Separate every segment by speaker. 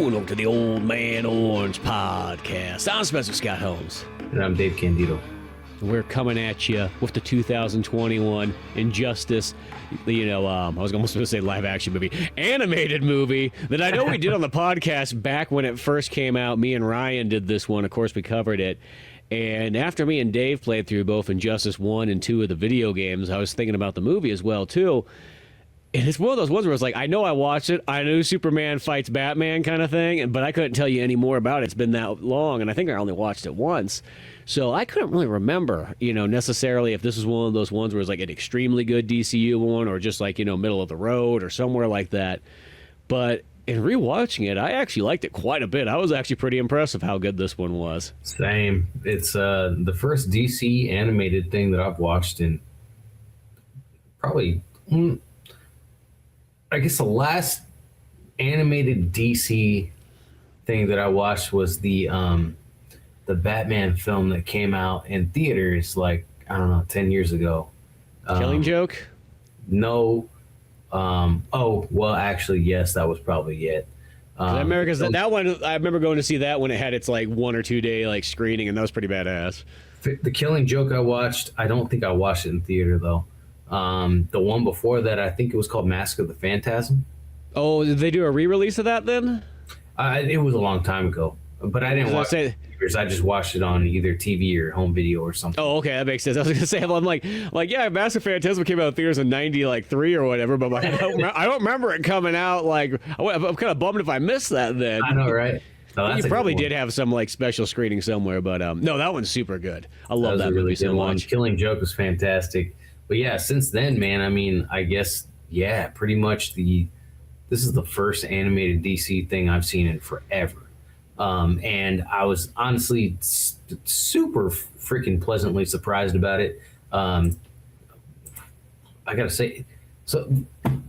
Speaker 1: and welcome to the Old Man Orange Podcast. I'm Spencer Scott Holmes.
Speaker 2: And I'm Dave Candito.
Speaker 1: We're coming at you with the 2021 Injustice, I was almost going to say live action movie, animated movie that I know we did on the podcast back when it first came out. Me and Ryan did this one. Of course, we covered it. And after me and Dave played through both Injustice 1 and 2 of the video games, I was thinking about the movie as well, too. And it's one of those ones where it's like, I know I watched it. I knew Superman fights Batman kind of thing, but I couldn't tell you any more about it. It's been that long, and I think I only watched it once. So I couldn't really remember, necessarily if this was one of those ones where it's like an extremely good DCU one or just like, middle of the road or somewhere like that. But in rewatching it, I actually liked it quite a bit. I was actually pretty impressed with how good this one was.
Speaker 2: Same. It's the first DC animated thing that I've watched in probably... I guess the last animated DC thing that I watched was the Batman film that came out in theaters 10 years ago.
Speaker 1: Killing Joke?
Speaker 2: No. Actually, yes, that was probably it.
Speaker 1: That one, I remember going to see that when it had its 1 or 2 day screening, and that was pretty badass.
Speaker 2: The Killing Joke I watched, I don't think I watched it in theater though. The one before that, I think it was called Mask of the Phantasm.
Speaker 1: Oh, did they do a re-release of that then?
Speaker 2: It was a long time ago, but I didn't watch it. I just watched it on either TV or home video or something.
Speaker 1: Oh, okay, that makes sense. I was gonna say, I'm like, yeah, Mask of the Phantasm came out in theaters in '93 or whatever, but I don't remember it coming out. I'm kind of bummed if I missed that then.
Speaker 2: I know, right?
Speaker 1: No, you probably did have some special screening somewhere, but no, that one's super good. I love that movie so much.
Speaker 2: Killing Joke was fantastic. But yeah, since then, man, I mean, I guess, yeah, pretty much this is the first animated DC thing I've seen in forever. And I was honestly super freaking pleasantly surprised about it. I gotta say, so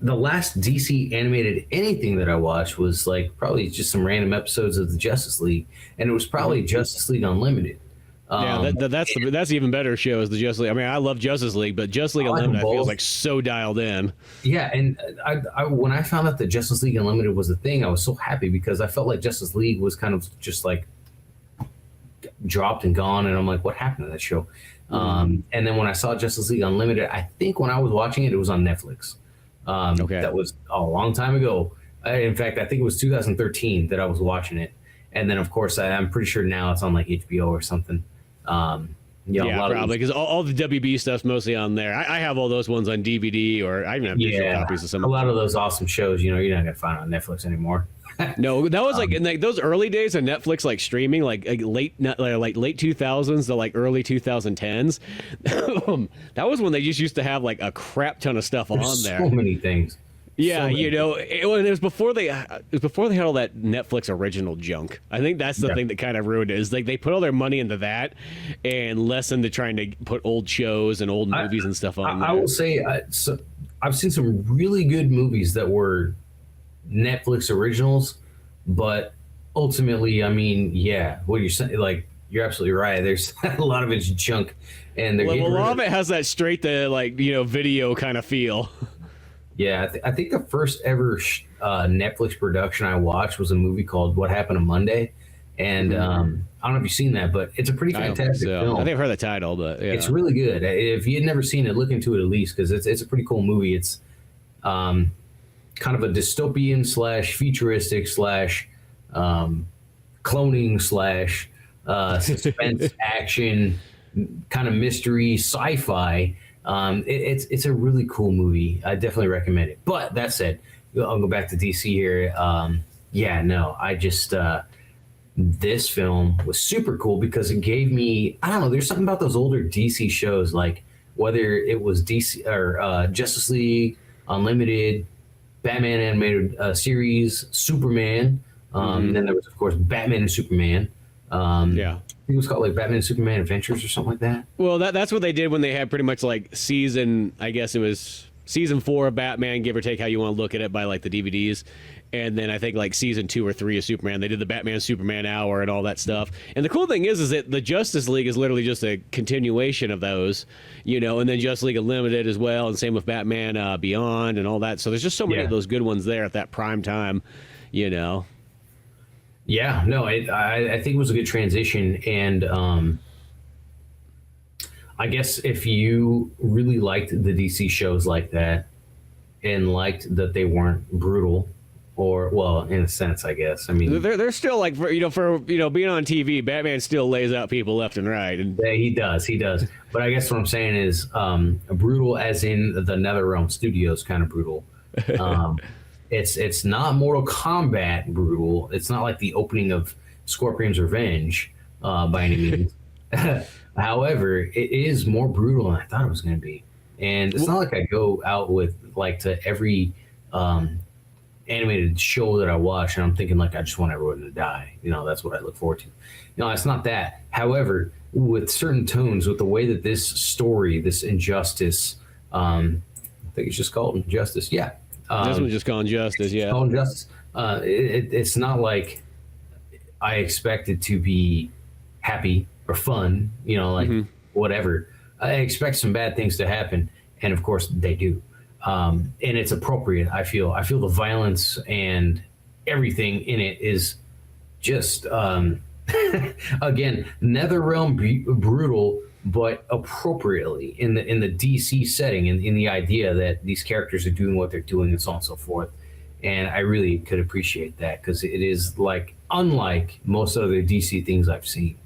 Speaker 2: the last DC animated anything that I watched was probably just some random episodes of the Justice League, and it was probably Justice League Unlimited.
Speaker 1: That's the even better show is the Justice League. I mean, I love Justice League, but Justice League Unlimited feels so dialed in.
Speaker 2: Yeah, and I when I found out that Justice League Unlimited was a thing, I was so happy because I felt like Justice League was kind of just dropped and gone, and I'm like, what happened to that show? And then when I saw Justice League Unlimited, I think when I was watching it, it was on Netflix. Okay. That was a long time ago. In fact, I think it was 2013 that I was watching it, and then of course I'm pretty sure now it's on HBO or something.
Speaker 1: Probably because all the WB stuff's mostly on there. I have all those ones on DVD, or I even have digital copies of some.
Speaker 2: A lot of those awesome shows, you're not gonna find on Netflix anymore.
Speaker 1: No, that was in those early days of Netflix, streaming, late 2000s to early 2010s. That was when they just used to have a crap ton of stuff on there.
Speaker 2: So many things.
Speaker 1: Yeah, it was before they had all that Netflix original junk. I think that's the thing that kind of ruined it. Is they put all their money into that and less into trying to put old shows and old movies and stuff on there.
Speaker 2: I will say, I've seen some really good movies that were Netflix originals, but ultimately, I mean, yeah, what you're saying, you're absolutely right. There's a lot of it's junk, and a
Speaker 1: lot of it has that straight to video kind of feel.
Speaker 2: Yeah, I think the first ever Netflix production I watched was a movie called What Happened on Monday. And I don't know if you've seen that, but it's a pretty fantastic film.
Speaker 1: I think I've heard the title, but yeah.
Speaker 2: It's really good. If you had never seen it, look into it at least, because it's a pretty cool movie. It's kind of a dystopian / futuristic / cloning / suspense action kind of mystery sci-fi. It's a really cool movie. I definitely recommend it. But that said, I'll go back to DC here. I just this film was super cool because it gave me, I don't know, there's something about those older DC shows, whether it was DC or Justice League Unlimited, Batman animated series, Superman, and then there was of course Batman and Superman. I think it was called Batman and Superman Adventures or something like that.
Speaker 1: Well, that's what they did when they had pretty much season, I guess it was season 4 of Batman, give or take how you want to look at it by the DVDs. And then I think season 2 or 3 of Superman, they did the Batman Superman hour and all that stuff. And the cool thing is that the Justice League is literally just a continuation of those, and then Justice League Unlimited as well, and same with Batman Beyond and all that. So there's just so many of those good ones there at that prime time,
Speaker 2: Yeah, no, I think it was a good transition, and I guess if you really liked the DC shows like that and liked that they weren't brutal, or well, in a sense, I guess. I mean,
Speaker 1: they're still like for being on TV, Batman still lays out people left and right, and
Speaker 2: yeah, he does. But I guess what I'm saying is brutal, as in the NetherRealm Studios kind of brutal. It's not Mortal Kombat brutal. It's not like the opening of Scorpion's Revenge by any means. However, it is more brutal than I thought it was going to be. And it's not like I go out with like to every animated show that I watch and I'm thinking like I just want everyone to die. That's what I look forward to. It's not that. However, with certain tones, with the way that this story, this Injustice, I think it's just called Injustice. Yeah.
Speaker 1: This one's just called Injustice. Yeah.
Speaker 2: Called Injustice. It's not like I expect it to be happy or fun, whatever. I expect some bad things to happen, and of course they do. And it's appropriate. I feel the violence and everything in it is just again, NetherRealm brutal, but appropriately in the DC setting, in the idea that these characters are doing what they're doing and so on and so forth. And I really could appreciate that because it is like unlike most other DC things I've seen,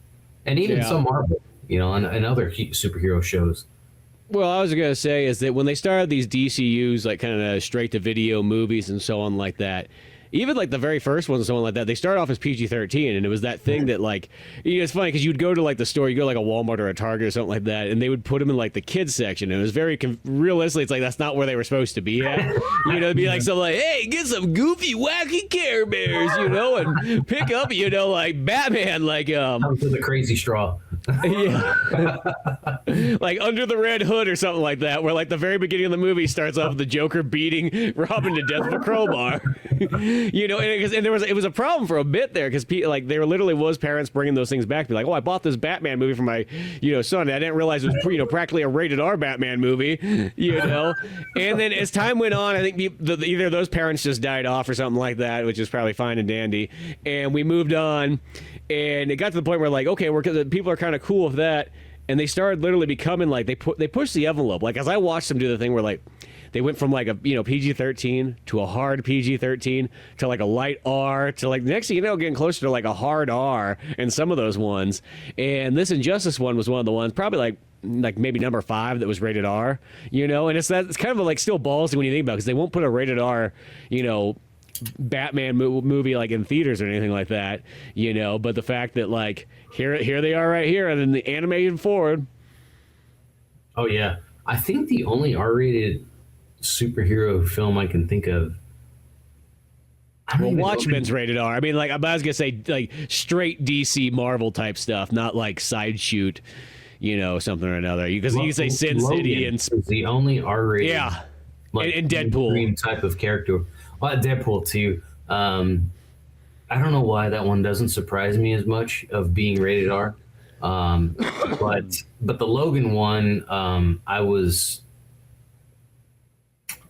Speaker 2: and even some Marvel, and other superhero shows.
Speaker 1: Well, I was going to say is that when they started these DCUs, like kind of straight to video movies and so on like that, even like the very first ones and so on like that, they start off as PG-13, and it was that thing that like, it's funny because you'd go to like the store, you go to like a Walmart or a Target or something like that, and they would put them in like the kids section, and it was very realistically, it's like that's not where they were supposed to be at. It'd be like something like, hey, get some goofy, wacky Care Bears, and pick up, like Batman, like
Speaker 2: Comes to the crazy straw.
Speaker 1: Yeah. Like Under the Red Hood or something like that, where like the very beginning of the movie starts off with the Joker beating Robin to death with a crowbar. And it was a problem for a bit there because there literally was parents bringing those things back, be like, oh, I bought this Batman movie for my son. I didn't realize it was practically a rated R Batman movie. And then as time went on, I think either those parents just died off or something like that, which is probably fine and dandy, and we moved on. And it got to the point where like, okay, people are kind of cool with that, and they started literally becoming like they pushed the envelope. Like as I watched them do the thing where like they went from like a PG-13 to a hard PG-13 to like a light R to like next thing you know getting closer to like a hard R in some of those ones. And this Injustice one was one of the ones probably like maybe number 5 that was rated R. And it's kind of like still ballsy when you think about it because they won't put a rated R Batman movie like in theaters or anything like that, but the fact that like here they are right here and then the animated forward.
Speaker 2: Oh yeah, I think the only R-rated superhero film I can think of.
Speaker 1: Watchmen's rated R. I mean, like I was gonna say like straight DC Marvel type stuff, not like side shoot, something or another. Because you say Sin City and
Speaker 2: the only R-rated.
Speaker 1: Yeah, and Deadpool
Speaker 2: type of character. Deadpool too. I don't know why that one doesn't surprise me as much of being rated R. But the Logan one, I want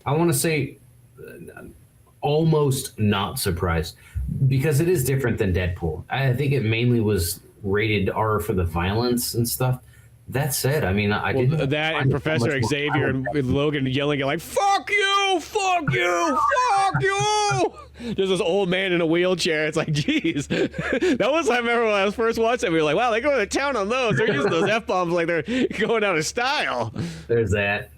Speaker 2: to say almost not surprised because it is different than Deadpool. I think it mainly was rated R for the violence and stuff. That said, I mean,
Speaker 1: that and Professor Xavier and Logan yelling at like "fuck you, fuck you, fuck you." There's this old man in a wheelchair. It's like, geez, that was I remember when I was first watching it. We were like, wow, they go to town on those. They're using those F-bombs like they're going out of style.
Speaker 2: There's that.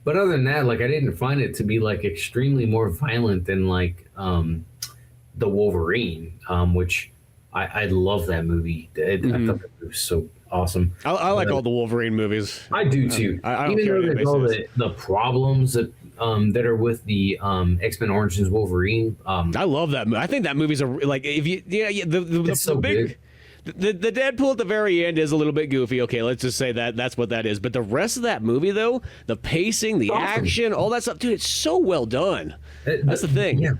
Speaker 2: But other than that, like I didn't find it to be like extremely more violent than like the Wolverine, which I love that movie. I thought that was so awesome.
Speaker 1: I like all the Wolverine movies.
Speaker 2: I do too.
Speaker 1: I don't
Speaker 2: Even
Speaker 1: care
Speaker 2: though there's all the problems that are with the X-Men Origins Wolverine.
Speaker 1: I love that movie. I think that movie's the
Speaker 2: so
Speaker 1: big. The Deadpool at the very end is a little bit goofy. Okay, let's just say that's what that is. But the rest of that movie, though, the pacing, the action, all that stuff, dude, it's so well done. That's the thing.
Speaker 2: Yeah.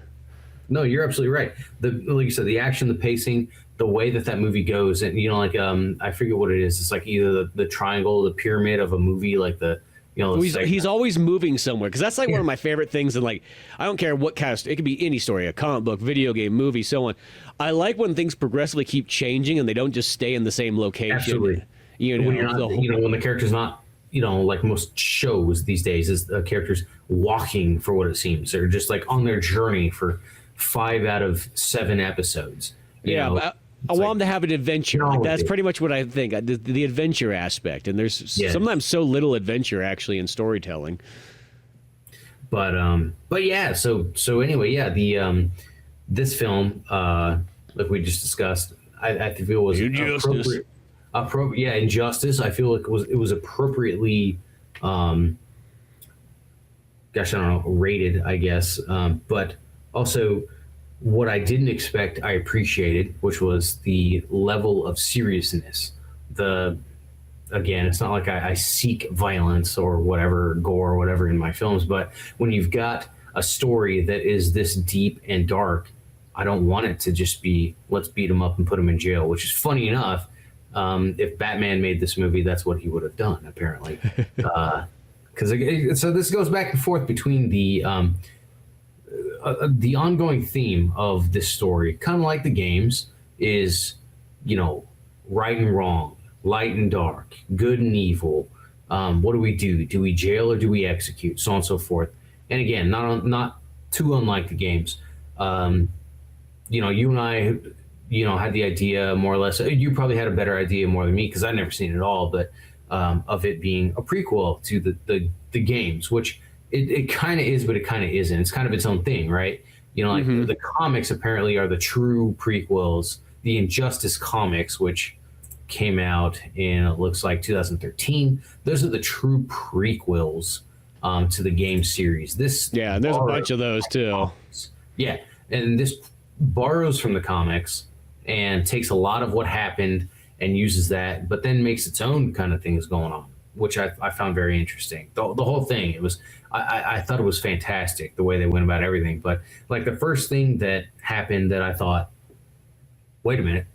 Speaker 2: No, you're absolutely right. Like you said, the action, the pacing, the way that movie goes, and like I forget what it is. It's like either the triangle, the pyramid of a movie, like the
Speaker 1: He's always moving somewhere, because that's like one of my favorite things. And like, I don't care what kind of, it could be any story, a comic book, video game, movie, so on. I like when things progressively keep changing and they don't just stay in the same location.
Speaker 2: Absolutely. When the character's not, like most shows these days, is the characters walking for what it seems. They're just like on their journey for 5 out of 7 episodes.
Speaker 1: I want them to have an adventure. Like, that's pretty much what I think. The adventure aspect, and there's sometimes so little adventure actually in storytelling.
Speaker 2: But yeah. So anyway, yeah. The this film, like we just discussed, I feel was appropriate. Injustice. I feel like it was appropriately, rated, I guess. But also, what I didn't expect, I appreciated, which was the level of seriousness. Again, it's not like I seek violence or whatever, gore or whatever in my films, but when you've got a story that is this deep and dark, I don't want it to just be, let's beat him up and put him in jail, which is funny enough. If Batman made this movie, that's what he would have done, apparently. So this goes back and forth between the ongoing theme of this story, kind of like the games, is, right and wrong, light and dark, good and evil. What do we do? Do we jail or do we execute? So on and so forth. And again, not too unlike the games. You and I, had the idea more or less. You probably had a better idea more than me, because I'd never seen it all, but of it being a prequel to the games, which it kind of is, but it kind of isn't. It's kind of its own thing, right? The comics apparently are the true prequels. The Injustice comics, which came out in, it looks like 2013, those are the true prequels to the game series.
Speaker 1: And there's a bunch of those too.
Speaker 2: Yeah, and this borrows from the comics and takes a lot of what happened and uses that, but then makes its own kind of things going on, which I found very interesting. The whole thing, it was, I thought it was fantastic the way they went about everything. But like the first thing that happened that I thought, wait a minute,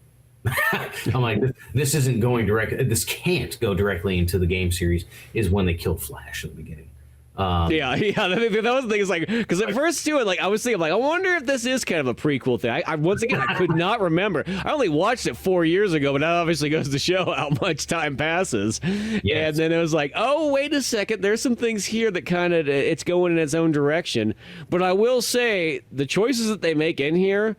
Speaker 2: I'm like, this isn't going directly, this can't go directly into the game series, is when they killed Flash at the beginning.
Speaker 1: That was the thing. Is like, because at first too, I was thinking, I wonder if this is kind of a prequel thing. I once again, I could not remember. I only watched it 4 years ago, but that obviously goes to show how much time passes. Yes. And then it was like, oh, wait a second, there's some things here that kind of, it's going in its own direction. But I will say, the choices that they make in here,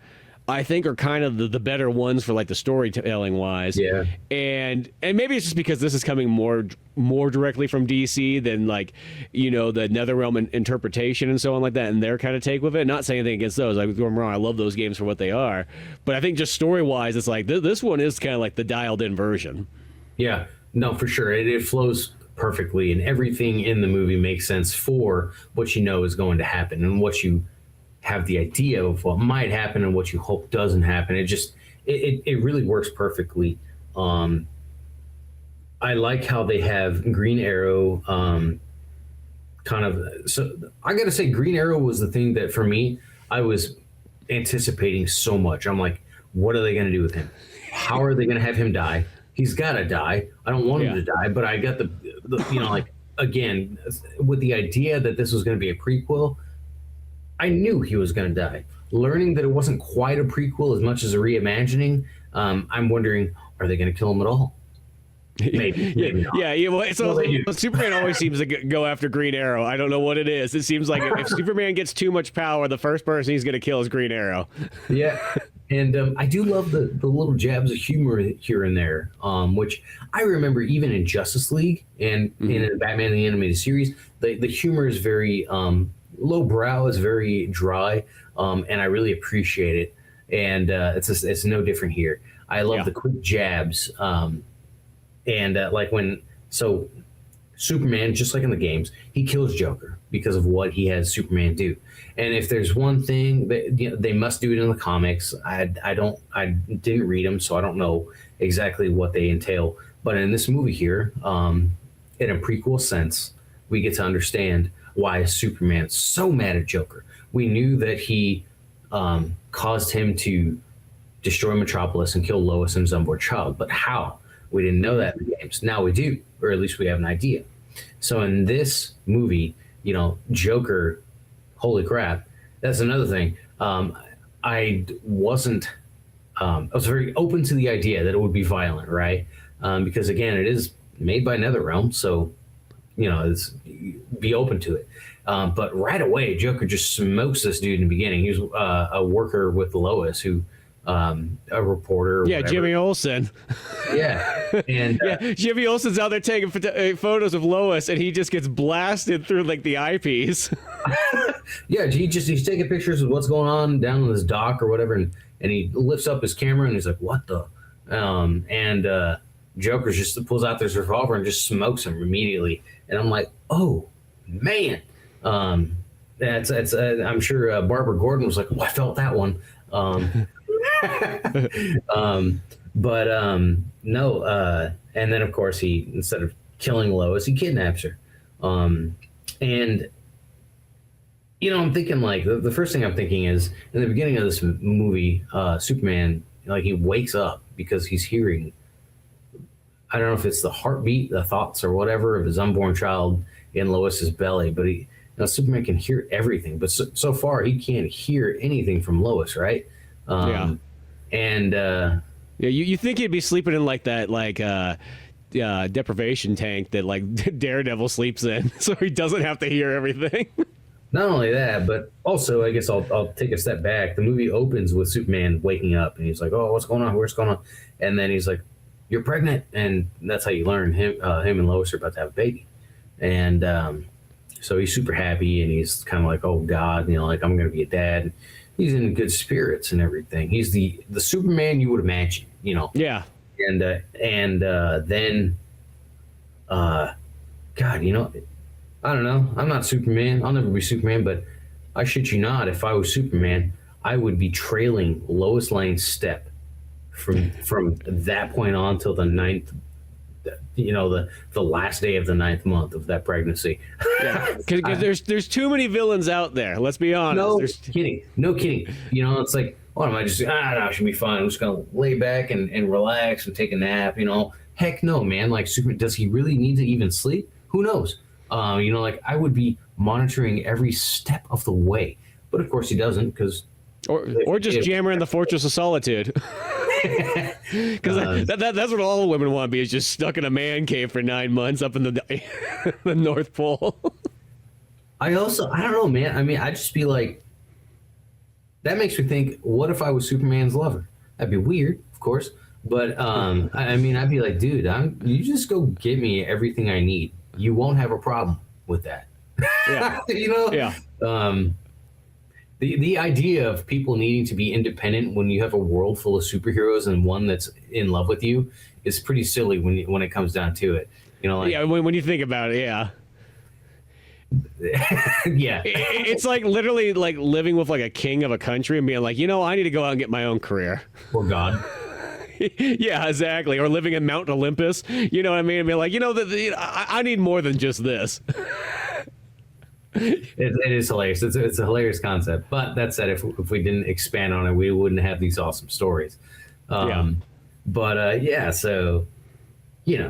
Speaker 1: I think, are kind of the better ones for the storytelling wise. Yeah. And maybe it's just because this is coming more directly from DC than the NetherRealm interpretation and so on like that, and their kind of take with it. Not saying anything against those. I'm wrong. I love those games for what they are. But I think just story wise, it's like this one is kind of like the dialed in version. Yeah. No, for sure. It flows perfectly, and everything in the movie makes sense for what is going to happen and what you have the idea of what might happen and what you hope doesn't happen. It really works perfectly. I like how they have Green Arrow so I gotta say, Green Arrow was the thing that for me, I was anticipating so much. I'm like, what are they gonna do with him? How are they gonna have him die? He's gotta die. I don't want him to die, but I got the again, with the idea that this was gonna be a prequel, I knew he was going to die. Learning that it wasn't quite a prequel as much as a reimagining, I'm wondering, are they going to kill him at all? Maybe not. Superman always seems to go after Green Arrow. I don't know what it is. It seems like if Superman gets too much power, the first person he's going to kill is Green Arrow. Yeah. And I do love the little jabs of humor here and there, which I remember even in Justice League and in Batman the Animated Series, the humor is very lowbrow, is very dry, and I really appreciate it. And it's no different here. I love the quick jabs, and Superman, just like in the games, he kills Joker because of what he has Superman do. And if there's one thing that they must do it in the comics, I didn't read them, so I don't know exactly what they entail. But in this movie here, in a prequel sense, we get to understand why Superman is so mad at Joker. We knew that he caused him to destroy Metropolis and kill Lois and his unborn child, but how? We didn't know that in the games. Now we do, or at least we have an idea.
Speaker 2: So in this movie, Joker, holy crap, that's another thing. I was very open to the idea that it would be violent, right? Because again, it is made by NetherRealm, so it's be open to it. But right away, Joker just smokes this dude in the beginning. He was a worker with Lois, who a reporter.
Speaker 1: Yeah, Jimmy Olsen.
Speaker 2: Yeah, and
Speaker 1: Jimmy Olsen's out there taking photos of Lois, and he just gets blasted through like the eyepiece.
Speaker 2: Yeah, he's taking pictures of what's going on down on this dock or whatever, and he lifts up his camera and he's like, "What the?" And Joker just pulls out this revolver and just smokes him immediately. And I'm like, "Oh man!" That's I'm sure Barbara Gordon was like, "Oh, I felt that one." No. And then of course he, instead of killing Lois, he kidnaps her. And I'm thinking like the first thing I'm thinking is in the beginning of this movie, Superman, like he wakes up because he's hearing, I don't know if it's the heartbeat, the thoughts or whatever of his unborn child in Lois's belly, but Superman can hear everything, but so far he can't hear anything from Lois, right? And
Speaker 1: you think he'd be sleeping in like that, like deprivation tank that like Daredevil sleeps in, so he doesn't have to hear everything.
Speaker 2: Not only that, but also, I guess I'll take a step back. The movie opens with Superman waking up, and he's like, "Oh, what's going on? What's going on?" And then he's like, "You're pregnant," and that's how you learn him and Lois are about to have a baby. And so he's super happy, and he's kind of like, "Oh God, like I'm going to be a dad." He's in good spirits and everything. He's the Superman you would imagine,
Speaker 1: Yeah.
Speaker 2: And then, God, I don't know. I'm not Superman. I'll never be Superman, but I shit you not, if I was Superman, I would be trailing Lois Lane's step from that point on till the ninth, the last day of the 9th month of that pregnancy.
Speaker 1: Yeah, because there's too many villains out there. Let's be honest.
Speaker 2: No kidding. It's like, what am I just? I should be fine. I'm just gonna lay back and relax and take a nap. Heck no, man. Like Superman, does he really need to even sleep? Who knows? Like I would be monitoring every step of the way, but of course he doesn't, because
Speaker 1: or just jammer in the Fortress of Solitude. Because that's what all women want to be, is just stuck in a man cave for 9 months up in the the North Pole.
Speaker 2: I don't know, man. I mean, I'd just be like, that makes me think, what if I was Superman's lover? That'd be weird, of course. But I mean, I'd be like, dude, you just go get me everything I need. You won't have a problem with that.
Speaker 1: Yeah.
Speaker 2: Yeah. The idea of people needing to be independent when you have a world full of superheroes and one that's in love with you is pretty silly when it comes down to it.
Speaker 1: Yeah, when you think about it, yeah.
Speaker 2: Yeah.
Speaker 1: It's like literally like living with like a king of a country and being like, I need to go out and get my own career.
Speaker 2: Or God.
Speaker 1: Yeah, exactly. Or living in Mount Olympus. You know what I mean? I mean, like, I need more than just this.
Speaker 2: It is hilarious. It's a hilarious concept. But that said, if we didn't expand on it, we wouldn't have these awesome stories. But yeah, so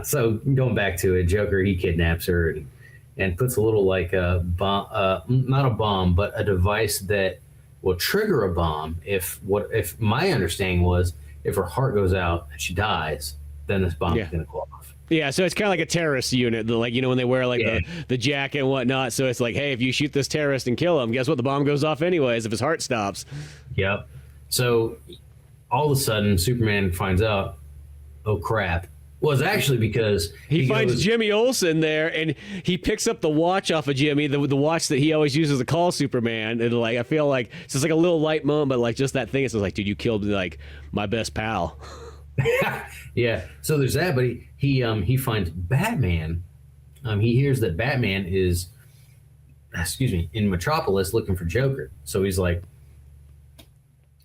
Speaker 2: so going back to it, Joker, he kidnaps her and puts a little like a bomb, not a bomb, but a device that will trigger a bomb if my understanding was, if her heart goes out and she dies, then this bomb is going to go off.
Speaker 1: Yeah, so it's kind of like a terrorist unit, like, when they wear like the jacket and whatnot. So it's like, hey, if you shoot this terrorist and kill him, guess what? The bomb goes off anyways if his heart stops.
Speaker 2: Yep. So all of a sudden, Superman finds out, oh crap. Well, it's actually because
Speaker 1: he finds Jimmy Olsen there, and he picks up the watch off of Jimmy, the watch that he always uses to call Superman. And like, I feel like it's just like a little light moment, but like just that thing. It's like, dude, you killed like my best pal.
Speaker 2: Yeah. So there's that, but he finds Batman. He hears that Batman is, in Metropolis looking for Joker. So he's like,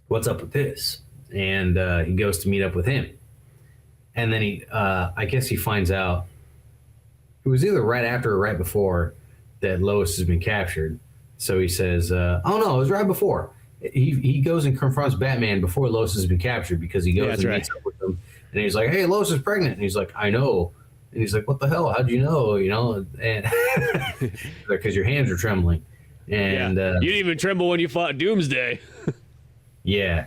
Speaker 2: what's up with this? And he goes to meet up with him. And then I guess he finds out, it was either right after or right before that Lois has been captured. So he says, oh no, it was right before. He goes and confronts Batman before Lois has been captured, because he goes meets up with him. And he's like, hey, Lois is pregnant. And he's like, I know. And he's like, what the hell? How'd you know? You know, and because your hands are trembling. And
Speaker 1: you didn't even tremble when you fought Doomsday.
Speaker 2: Yeah.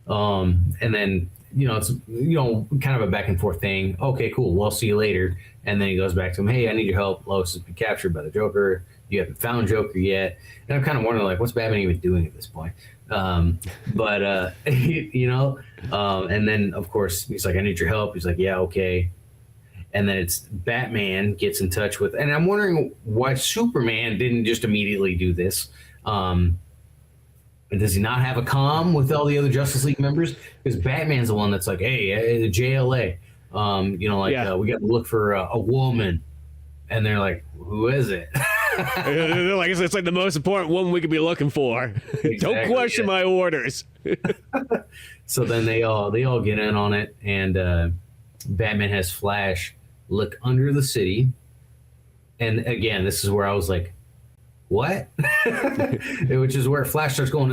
Speaker 2: And then, it's, kind of a back and forth thing. Okay, cool. Well, I'll see you later. And then he goes back to him. Hey, I need your help. Lois has been captured by the Joker. You haven't found Joker yet. And I'm kind of wondering, like, what's Batman even doing at this point? And then of course he's like, I need your help. He's like, yeah, okay. And then it's Batman gets in touch with, and I'm wondering why Superman didn't just immediately do this. Does he not have a comm with all the other Justice League members? Because Batman's the one that's like, hey, the JLA, we got to look for a woman. And they're like, who is it?
Speaker 1: They're like, it's like the most important woman we could be looking for. Exactly, don't question my orders.
Speaker 2: So then they all get in on it, and Batman has Flash look under the city. And again, this is where I was like, what? Which is where Flash starts going,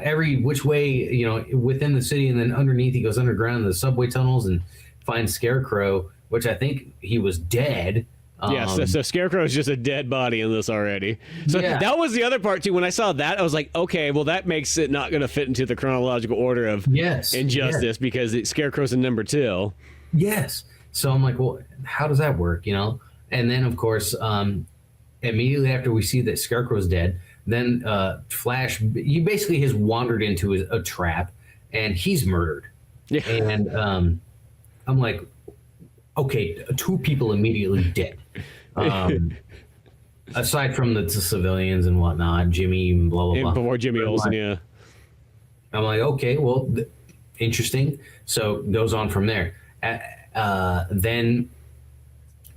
Speaker 2: every which way, within the city, and then underneath he goes underground in the subway tunnels and finds Scarecrow, which I think he was dead.
Speaker 1: So Scarecrow is just a dead body in this already. So that was the other part too. When I saw that, I was like, okay, well that makes it not going to fit into the chronological order of Injustice because Scarecrow's in number 2.
Speaker 2: Yes. So I'm like, well, how does that work? And then of course, immediately after we see that Scarecrow's dead, then Flash, he basically has wandered into a trap, and he's murdered. Yeah. And I'm like, okay, 2 people immediately dead. Aside from the civilians and whatnot, Jimmy and blah, blah, blah.
Speaker 1: Before Jimmy Olsen, yeah.
Speaker 2: I'm like, okay, well, interesting. So goes on from there. Then,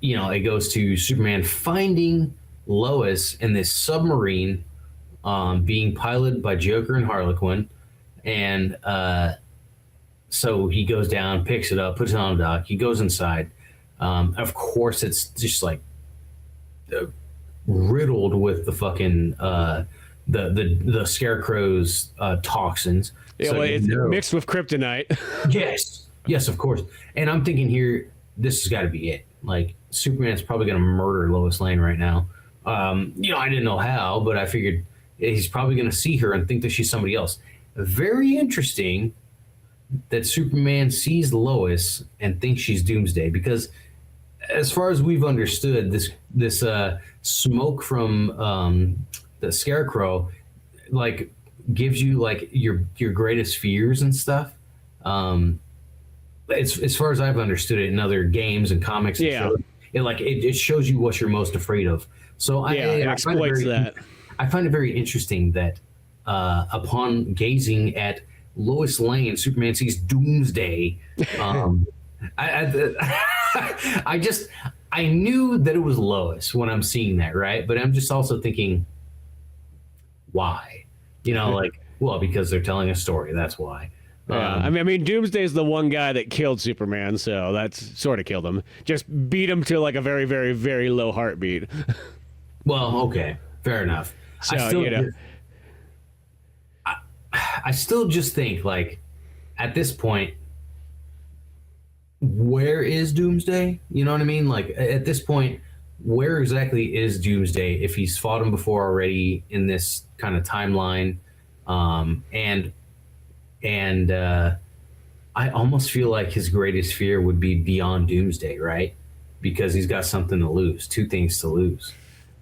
Speaker 2: it goes to Superman finding Lois in this submarine being piloted by Joker and Harlequin. And so he goes down, picks it up, puts it on the dock. He goes inside. Of course, it's just like riddled with the fucking the Scarecrow's toxins.
Speaker 1: Yeah, so it's mixed with kryptonite.
Speaker 2: Yes, of course. And I'm thinking here, this has got to be it. Like, Superman's probably going to murder Lois Lane right now. I didn't know how, but I figured he's probably going to see her and think that she's somebody else. Very interesting that Superman sees Lois and thinks she's Doomsday, because as far as we've understood, this smoke from the Scarecrow like gives you like your greatest fears and stuff. It's as far as I've understood it in other games and comics. It shows you what you're most afraid of. So
Speaker 1: it exploits that.
Speaker 2: I find it very interesting that upon gazing at Lois Lane, Superman sees Doomsday. I knew that it was Lois when I'm seeing that, right? But I'm just also thinking, why? Because they're telling a story. That's why.
Speaker 1: Yeah, I mean, Doomsday's the one guy that killed Superman, so that's sort of killed him. Just beat him to like a very, very, very low heartbeat.
Speaker 2: Well, okay, fair enough.
Speaker 1: So,
Speaker 2: I still just think, like, at this point, where is Doomsday? You know what I mean? Like, at this point, where exactly is Doomsday if he's fought him before already in this kind of timeline? And I almost feel like his greatest fear would be beyond Doomsday, right? Because he's got something to lose, 2 things to lose.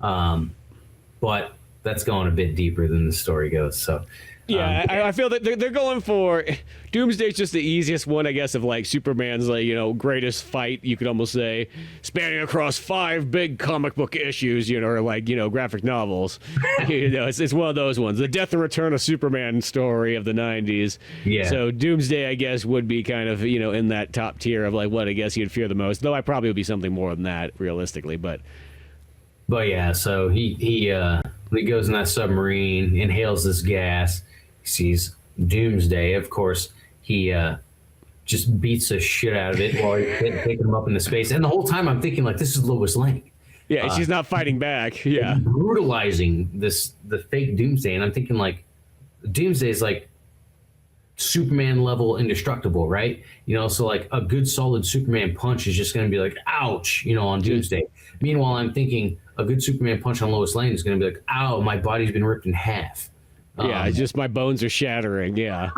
Speaker 2: But that's going a bit deeper than the story goes. So
Speaker 1: yeah, I feel that they're going for Doomsday's just the easiest one, I guess, of like Superman's like, greatest fight, you could almost say, spanning across 5 big comic book issues, or like, graphic novels. It's one of those ones. The death and return of Superman story of the 90s. Yeah. So Doomsday, I guess, would be kind of, in that top tier of like what I guess you'd fear the most. Though I probably would be something more than that, realistically, But
Speaker 2: yeah, so he goes in that submarine, inhales this gas, sees Doomsday. Of course, he just beats the shit out of it while he's taking him up into space. And the whole time I'm thinking, like, this is Lois Lane.
Speaker 1: Yeah, she's not fighting back. Yeah,
Speaker 2: brutalizing the fake Doomsday. And I'm thinking, like, Doomsday is like Superman level indestructible, right? So like a good solid Superman punch is just going to be like, ouch, on Doomsday. Meanwhile, I'm thinking a good Superman punch on Lois Lane is going to be like, ow, my body's been ripped in half.
Speaker 1: Yeah, just my bones are shattering. Yeah.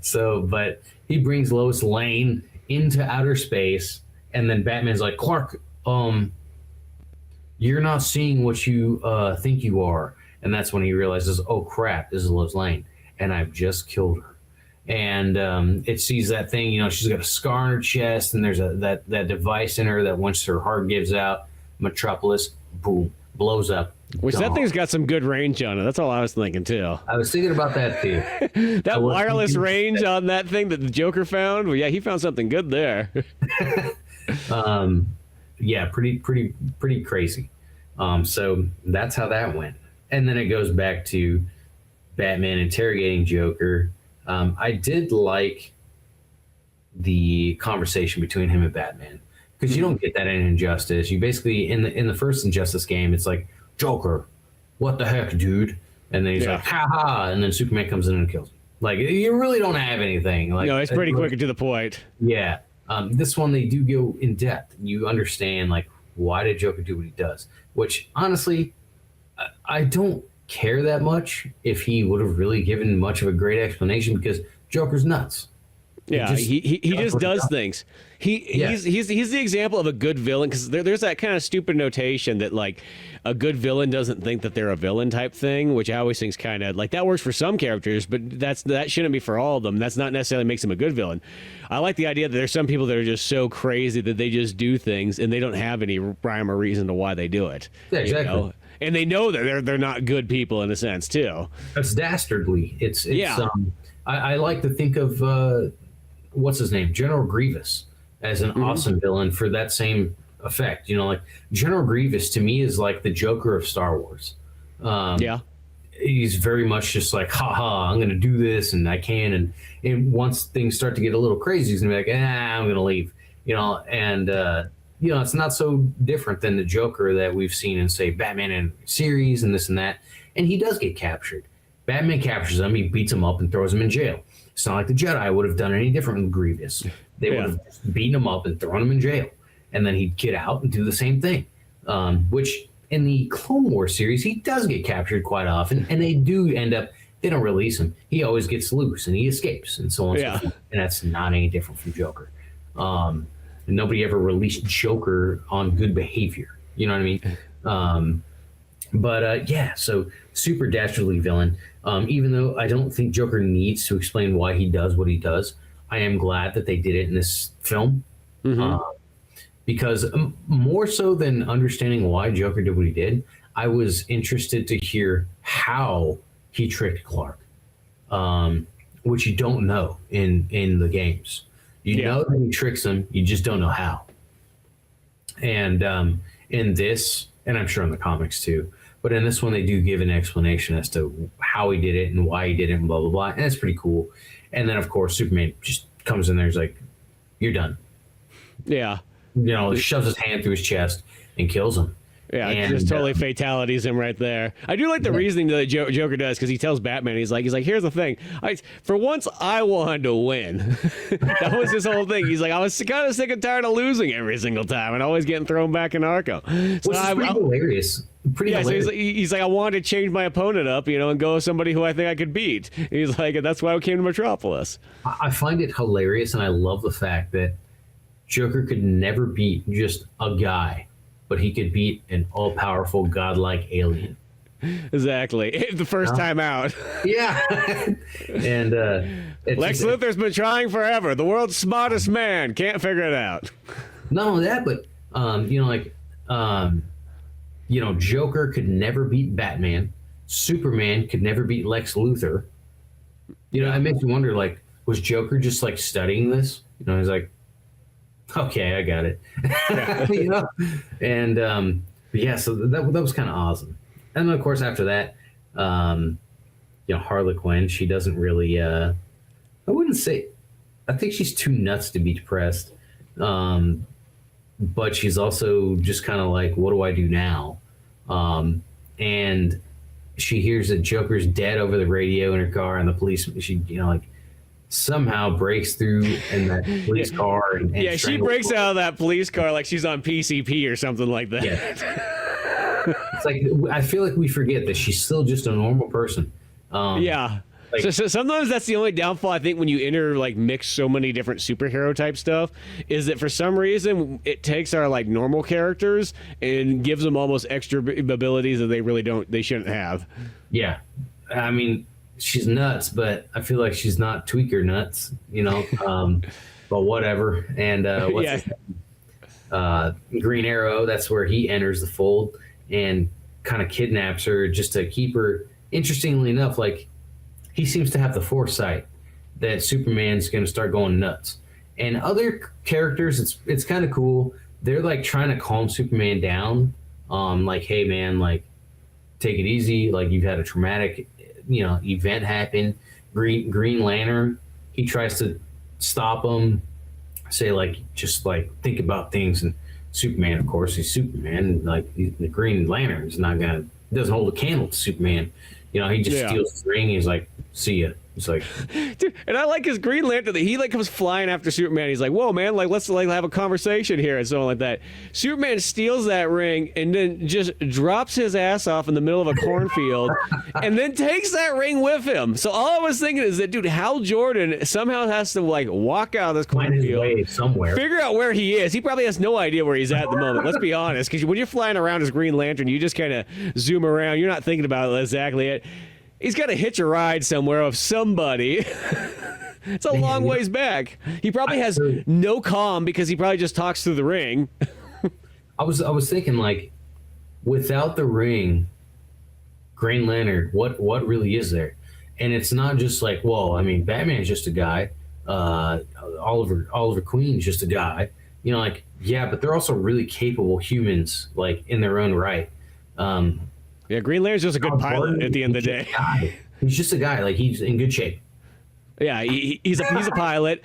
Speaker 2: So, but he brings Lois Lane into outer space, and then Batman's like, Clark, you're not seeing what you think you are. And that's when he realizes, oh crap, this is Lois Lane, and I've just killed her. And it sees that thing, she's got a scar on her chest, and there's that device in her that once her heart gives out, Metropolis, boom, blows up.
Speaker 1: Which that thing's got some good range on it. That's all I was thinking too.
Speaker 2: I was thinking about that too.
Speaker 1: That wireless range on that thing that the Joker found. Well, yeah, he found something good there.
Speaker 2: Yeah, pretty crazy. So that's how that went. And then it goes back to Batman interrogating Joker. I did like the conversation between him and Batman, because you don't get that in Injustice. You basically in the first Injustice game, it's like, Joker, what the heck, dude? And then he's like, ha ha, and then Superman comes in and kills him. Like, you really don't have anything. Like,
Speaker 1: no, it's pretty quick and to the point.
Speaker 2: Yeah. This one, they do go in depth. You understand, like, why did Joker do what he does? Which, honestly, I don't care that much if he would have really given much of a great explanation, because Joker's nuts.
Speaker 1: Yeah, he just does things. He's the example of a good villain, because there's that kind of stupid notation that like a good villain doesn't think that they're a villain type thing, which I always think is kind of like that works for some characters, but that shouldn't be for all of them. That's not necessarily makes him a good villain. I like the idea that there's some people that are just so crazy that they just do things and they don't have any rhyme or reason to why they do it.
Speaker 2: Yeah, exactly.
Speaker 1: And they know that they're not good people in a sense too.
Speaker 2: It's dastardly. It's I like to think of what's his name, General Grievous, as an awesome villain for that same effect. Like General Grievous to me is like the Joker of Star Wars. He's very much just like, haha, I'm going to do this and I can. And once things start to get a little crazy, he's going to be like, I'm going to leave, and, it's not so different than the Joker that we've seen in, say, Batman and series and this and that. And he does get captured. Batman captures him, he beats him up and throws him in jail. It's not like the Jedi would have done any different with Grievous. They would have beaten him up and thrown him in jail. And then he'd get out and do the same thing. Which in the Clone Wars series, he does get captured quite often. And they do end up, they don't release him. He always gets loose and he escapes and so on and so forth. And that's not any different from Joker. Nobody ever released Joker on good behavior. You know what I mean? So super dastardly villain. Even though I don't think Joker needs to explain why he does what he does, I am glad that they did it in this film. Because more so than understanding why Joker did what he did, I was interested to hear how he tricked Clark, which you don't know in the games. You know that he tricks him, you just don't know how. And in this, and I'm sure in the comics too, but in this one, they do give an explanation as to how he did it and why he did it and blah, blah, blah. And it's pretty cool. And then, of course, Superman just comes in there. He's like, you're done.
Speaker 1: Yeah.
Speaker 2: Shoves his hand through his chest and kills him.
Speaker 1: Yeah, and just totally fatalities him right there. I do like the reasoning that Joker does, because he tells Batman, he's like, here's the thing. For once, I wanted to win. That was his whole thing. He's like, I was kind of sick and tired of losing every single time and always getting thrown back in Arkham. So
Speaker 2: which is pretty hilarious.
Speaker 1: So he's like, I wanted to change my opponent up, and go with somebody who I think I could beat. And he's like, and that's why I came to Metropolis.
Speaker 2: I find it hilarious, and I love the fact that Joker could never beat just a guy, but he could beat an all-powerful, godlike alien.
Speaker 1: Exactly. The first time out.
Speaker 2: Yeah. And
Speaker 1: Lex Luthor's been trying forever. The world's smartest man. Can't figure it out.
Speaker 2: Not only that, but, Joker could never beat Batman. Superman could never beat Lex Luthor. It makes me wonder, like, was Joker just, like, studying this? He's like, okay, I got it. And so that was kind of awesome. And then, of course, after that, Harley Quinn, she doesn't really, I wouldn't say, I think she's too nuts to be depressed. But she's also just kind of like, what do I do now? And she hears that Joker's dead over the radio in her car, and the police, she, somehow breaks through in that police car. And
Speaker 1: yeah, she breaks out of that police car like she's on PCP or something like that.
Speaker 2: Yeah. It's like, I feel like we forget that she's still just a normal person.
Speaker 1: Yeah. So sometimes that's the only downfall, I think, when you mix so many different superhero type stuff, is that for some reason it takes our normal characters and gives them almost extra abilities that they shouldn't have.
Speaker 2: Yeah. I mean, she's nuts, but I feel like she's not tweaker nuts, but whatever. And Green Arrow, that's where he enters the fold and kind of kidnaps her just to keep her. Interestingly enough, he seems to have the foresight that Superman's going to start going nuts. And other characters, it's kind of cool. They're trying to calm Superman down. Hey man, take it easy. You've had a traumatic, event happen. Green Lantern, he tries to stop him, say just think about things. And Superman, of course, he's Superman. The Green Lantern is doesn't hold a candle to Superman. He just steals his ring. He's like, see ya. He's like,
Speaker 1: dude, and I like his Green Lantern that he comes flying after Superman. He's like, whoa, man, let's have a conversation here and something like that. Superman steals that ring and then just drops his ass off in the middle of a cornfield and then takes that ring with him. So all I was thinking is that, dude, Hal Jordan somehow has to walk out of this cornfield
Speaker 2: somewhere,
Speaker 1: figure out where he is. He probably has no idea where he's at the moment. Let's be honest, because when you're flying around as Green Lantern, you just kind of zoom around. You're not thinking about exactly it. He's got to hitch a ride somewhere of somebody. It's a long ways back. He probably has no comm because he probably just talks through the ring.
Speaker 2: I was thinking without the ring, Green Lantern, what really is there? And it's not just Batman's just a guy. Oliver Queen's just a guy. Yeah, but they're also really capable humans, in their own right.
Speaker 1: Yeah, Green Lantern's just a good pilot at the end of the day.
Speaker 2: He's just a guy. He's in good shape.
Speaker 1: Yeah, he's a pilot.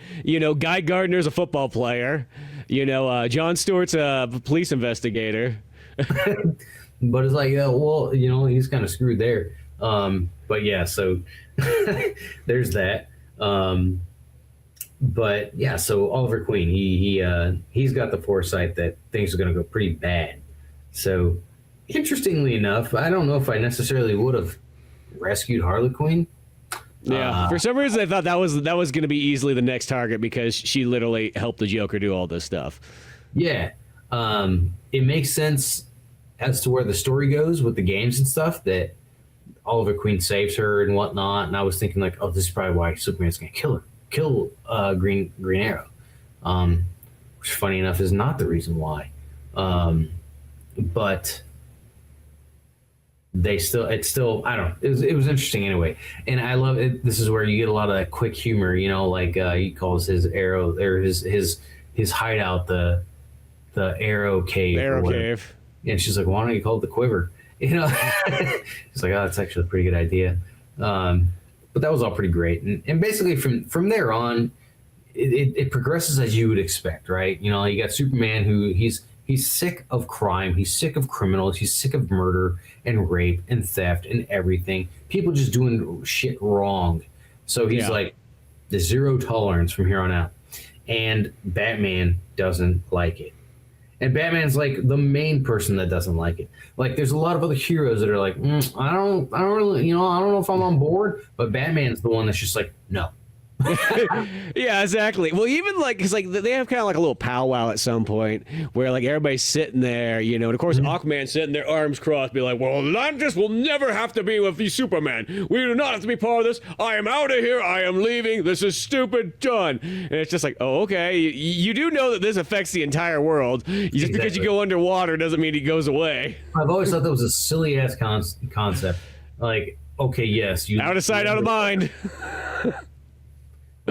Speaker 1: Guy Gardner's a football player. John Stewart's a police investigator.
Speaker 2: But it's he's kind of screwed there. But yeah, so there's that. But yeah, so Oliver Queen, he's got the foresight that things are going to go pretty bad. So interestingly enough, I don't know if I necessarily would have rescued Harley Quinn.
Speaker 1: Yeah, for some reason I thought that was going to be easily the next target because she literally helped the Joker do all this stuff.
Speaker 2: Yeah, it makes sense as to where the story goes with the games and stuff, that Oliver Queen saves her and whatnot. And I was thinking this is probably why Superman's going to kill Green Arrow, which funny enough is not the reason why. But I don't know. It was interesting anyway. And I love it. This is where you get a lot of that quick humor, he calls his arrow or his hideout, the arrow cave.
Speaker 1: The arrow cave.
Speaker 2: And she's like, why don't you call it the quiver? He's like, oh, that's actually a pretty good idea. But that was all pretty great. And basically from there on, it progresses as you would expect, right? You got Superman who he's sick of crime. He's sick of criminals. He's sick of murder and rape and theft and everything. People just doing shit wrong. So he's the zero tolerance from here on out. And Batman doesn't like it. And Batman's the main person that doesn't like it. There's a lot of other heroes that are I don't really, I don't know if I'm on board. But Batman's the one that's just no.
Speaker 1: Yeah, exactly. Well, even because they have kind of a little powwow at some point where everybody's sitting there, and of course Aquaman's sitting there, arms crossed, be well, Atlantis will never have to be with the Superman. We do not have to be part of this. I am out of here. I am leaving. This is stupid. Done. And it's just oh, okay. You do know that this affects the entire world. Just because you go underwater doesn't mean he goes away.
Speaker 2: I've always thought that was a silly ass concept. Okay, yes,
Speaker 1: out of sight, out of mind.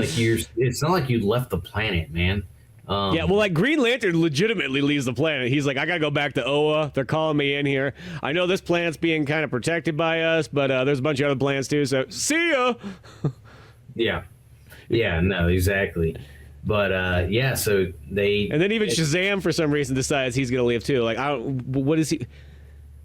Speaker 2: It's not like you left the planet, man.
Speaker 1: Yeah, well, Green Lantern legitimately leaves the planet. He's I gotta go back to Oa. They're calling me in here. I know this planet's being kind of protected by us, but there's a bunch of other planets too. So see ya. Yeah, no, exactly. But so they and then even Shazam for some reason decides he's gonna leave too. What is he?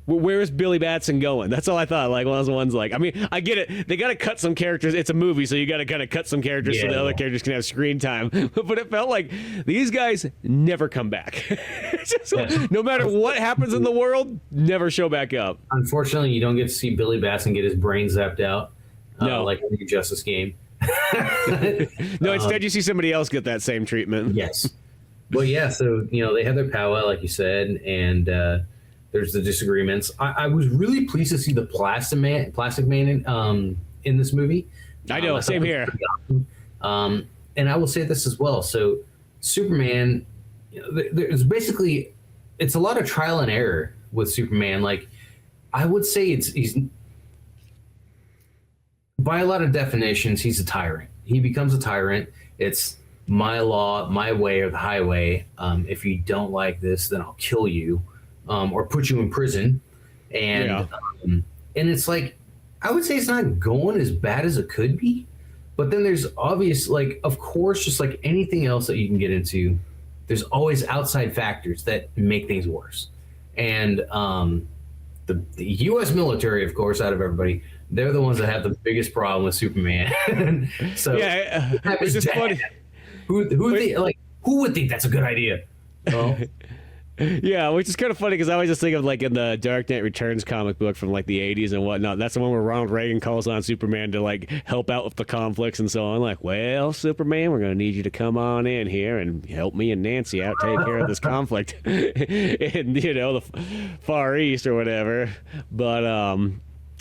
Speaker 1: where is Billy Batson going? That's all I thought. Like, one of the ones, like, I mean, I get it. They got to cut some characters. It's a movie, so you got to kind of cut some characters so the other characters can have screen time. But it felt like these guys never come back. No matter what happens in the world, never show back up.
Speaker 2: Unfortunately, you don't get to see Billy Batson get his brain zapped out, like in the Justice game.
Speaker 1: No, instead you see somebody else get that same treatment.
Speaker 2: Yes. Well, yeah, so, they had their powwow, like you said, and there's the disagreements. I was really pleased to see the Plastic Man in this movie.
Speaker 1: I know, same here.
Speaker 2: Awesome. And I will say this as well. So Superman, there's basically, it's a lot of trial and error with Superman. Like, I would say he's by a lot of definitions, he's a tyrant. He becomes a tyrant. It's my law, my way, or the highway. If you don't like this, then I'll kill you, or put you in prison. And and it's like, I would say it's not going as bad as it could be. But then there's obvious, like, of course, just like anything else that you can get into, there's always outside factors that make things worse. And the U.S. military, of course, out of everybody, they're the ones that have the biggest problem with Superman. So
Speaker 1: it's just funny.
Speaker 2: Who would think that's a good idea? Well,
Speaker 1: yeah, which is kind of funny because I always just think of like in the Dark Knight Returns comic book from like the 80s and whatnot. That's the one where Ronald Reagan calls on Superman to like help out with the conflicts and so on. Like, well, Superman, we're going to need you to come on in here and help me and Nancy out take care of this conflict in, the Far East or whatever. But,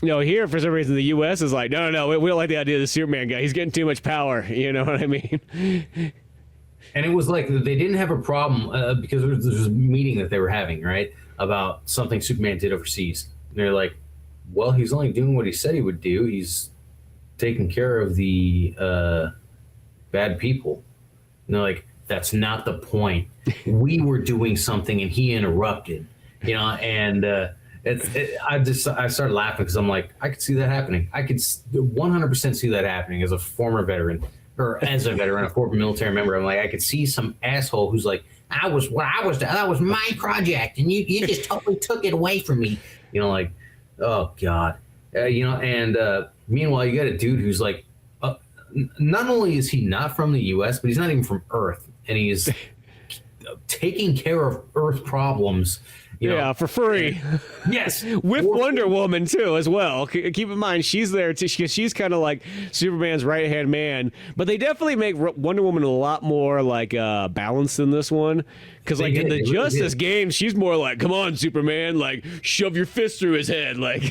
Speaker 1: here, for some reason, the U.S. is like, no, we don't like the idea of the Superman guy. He's getting too much power. You know what I mean?
Speaker 2: And it was like they didn't have a problem because there was a meeting that they were having, right, about something Superman did overseas. And they're like, well, he's only doing what he said he would do. He's taking care of the bad people. And they're like, that's not the point. We were doing something and he interrupted, and I started laughing because I'm like, I could see that happening. I could 100% see that happening as a former veteran. Or as a veteran, a former military member, I'm like, I could see some asshole who's like, that was my project, and you just totally took it away from me. Like, oh God, And meanwhile, you got a dude who's like, not only is he not from the U.S., but he's not even from Earth, and he's taking care of Earth problems.
Speaker 1: For free.
Speaker 2: Yes.
Speaker 1: With Wonder Woman, too, as well. Keep in mind, she's there, too. She's kind of like Superman's right-hand man. But they definitely make Wonder Woman a lot more, like, balanced in this one. Because, like, in the Justice game, she's more like, come on, Superman, like, shove your fist through his head. Like,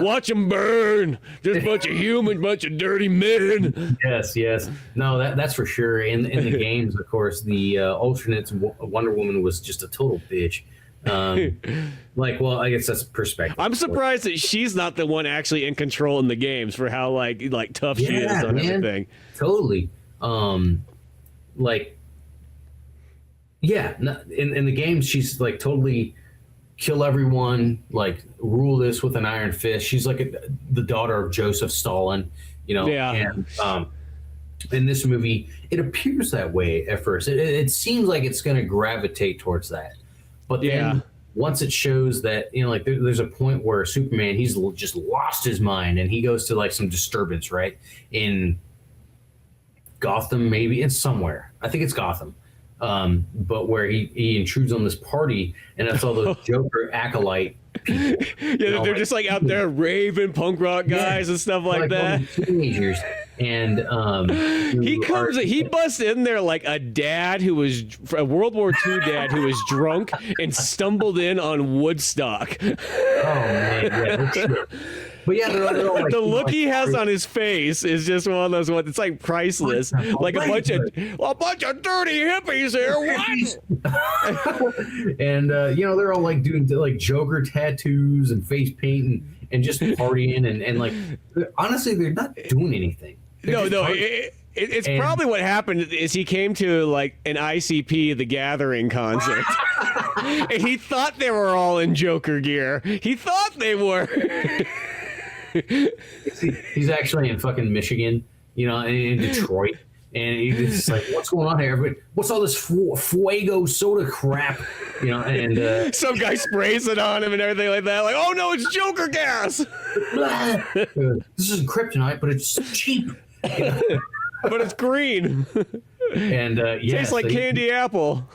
Speaker 1: watch him burn. Just a bunch of human, bunch of dirty men.
Speaker 2: Yes. No, that's for sure. In the games, of course, the alternate Wonder Woman was just a total bitch. I guess that's perspective.
Speaker 1: I'm surprised that she's not the one actually in control in the games for how like tough she is on everything.
Speaker 2: Totally. In the games, she's like totally kill everyone, like rule this with an iron fist. She's like the daughter of Joseph Stalin, And in this movie, it appears that way at first. It seems like it's going to gravitate towards that. But then once it shows that, there's a point where Superman, he's just lost his mind and he goes to like some disturbance, right? In Gotham, maybe. It's somewhere. I think it's Gotham. But where he intrudes on this party and that's all those Joker acolyte people.
Speaker 1: They're just like out there raving punk rock guys and stuff like that.
Speaker 2: Teenagers. And
Speaker 1: he busts in there like a dad who was a World War II dad who was drunk and stumbled in on Woodstock.
Speaker 2: Oh man, that's true. But yeah, they're all like,
Speaker 1: the look he has on his face is just one of those ones. It's like priceless. Like a bunch of dirty hippies here. What?
Speaker 2: And they're all like doing like Joker tattoos and face paint and just partying and like honestly, they're not doing anything.
Speaker 1: It's probably what happened is he came to like an ICP The Gathering concert and he thought they were all in Joker gear. He thought they were.
Speaker 2: He's actually in fucking Michigan, in Detroit. And he's just like, what's going on here? Everybody, what's all this fuego soda crap? You know, and
Speaker 1: some guy sprays it on him and everything like that. Like, oh no, it's Joker gas.
Speaker 2: This is kryptonite, but it's cheap. You know?
Speaker 1: But it's green.
Speaker 2: And
Speaker 1: tastes like candy apple.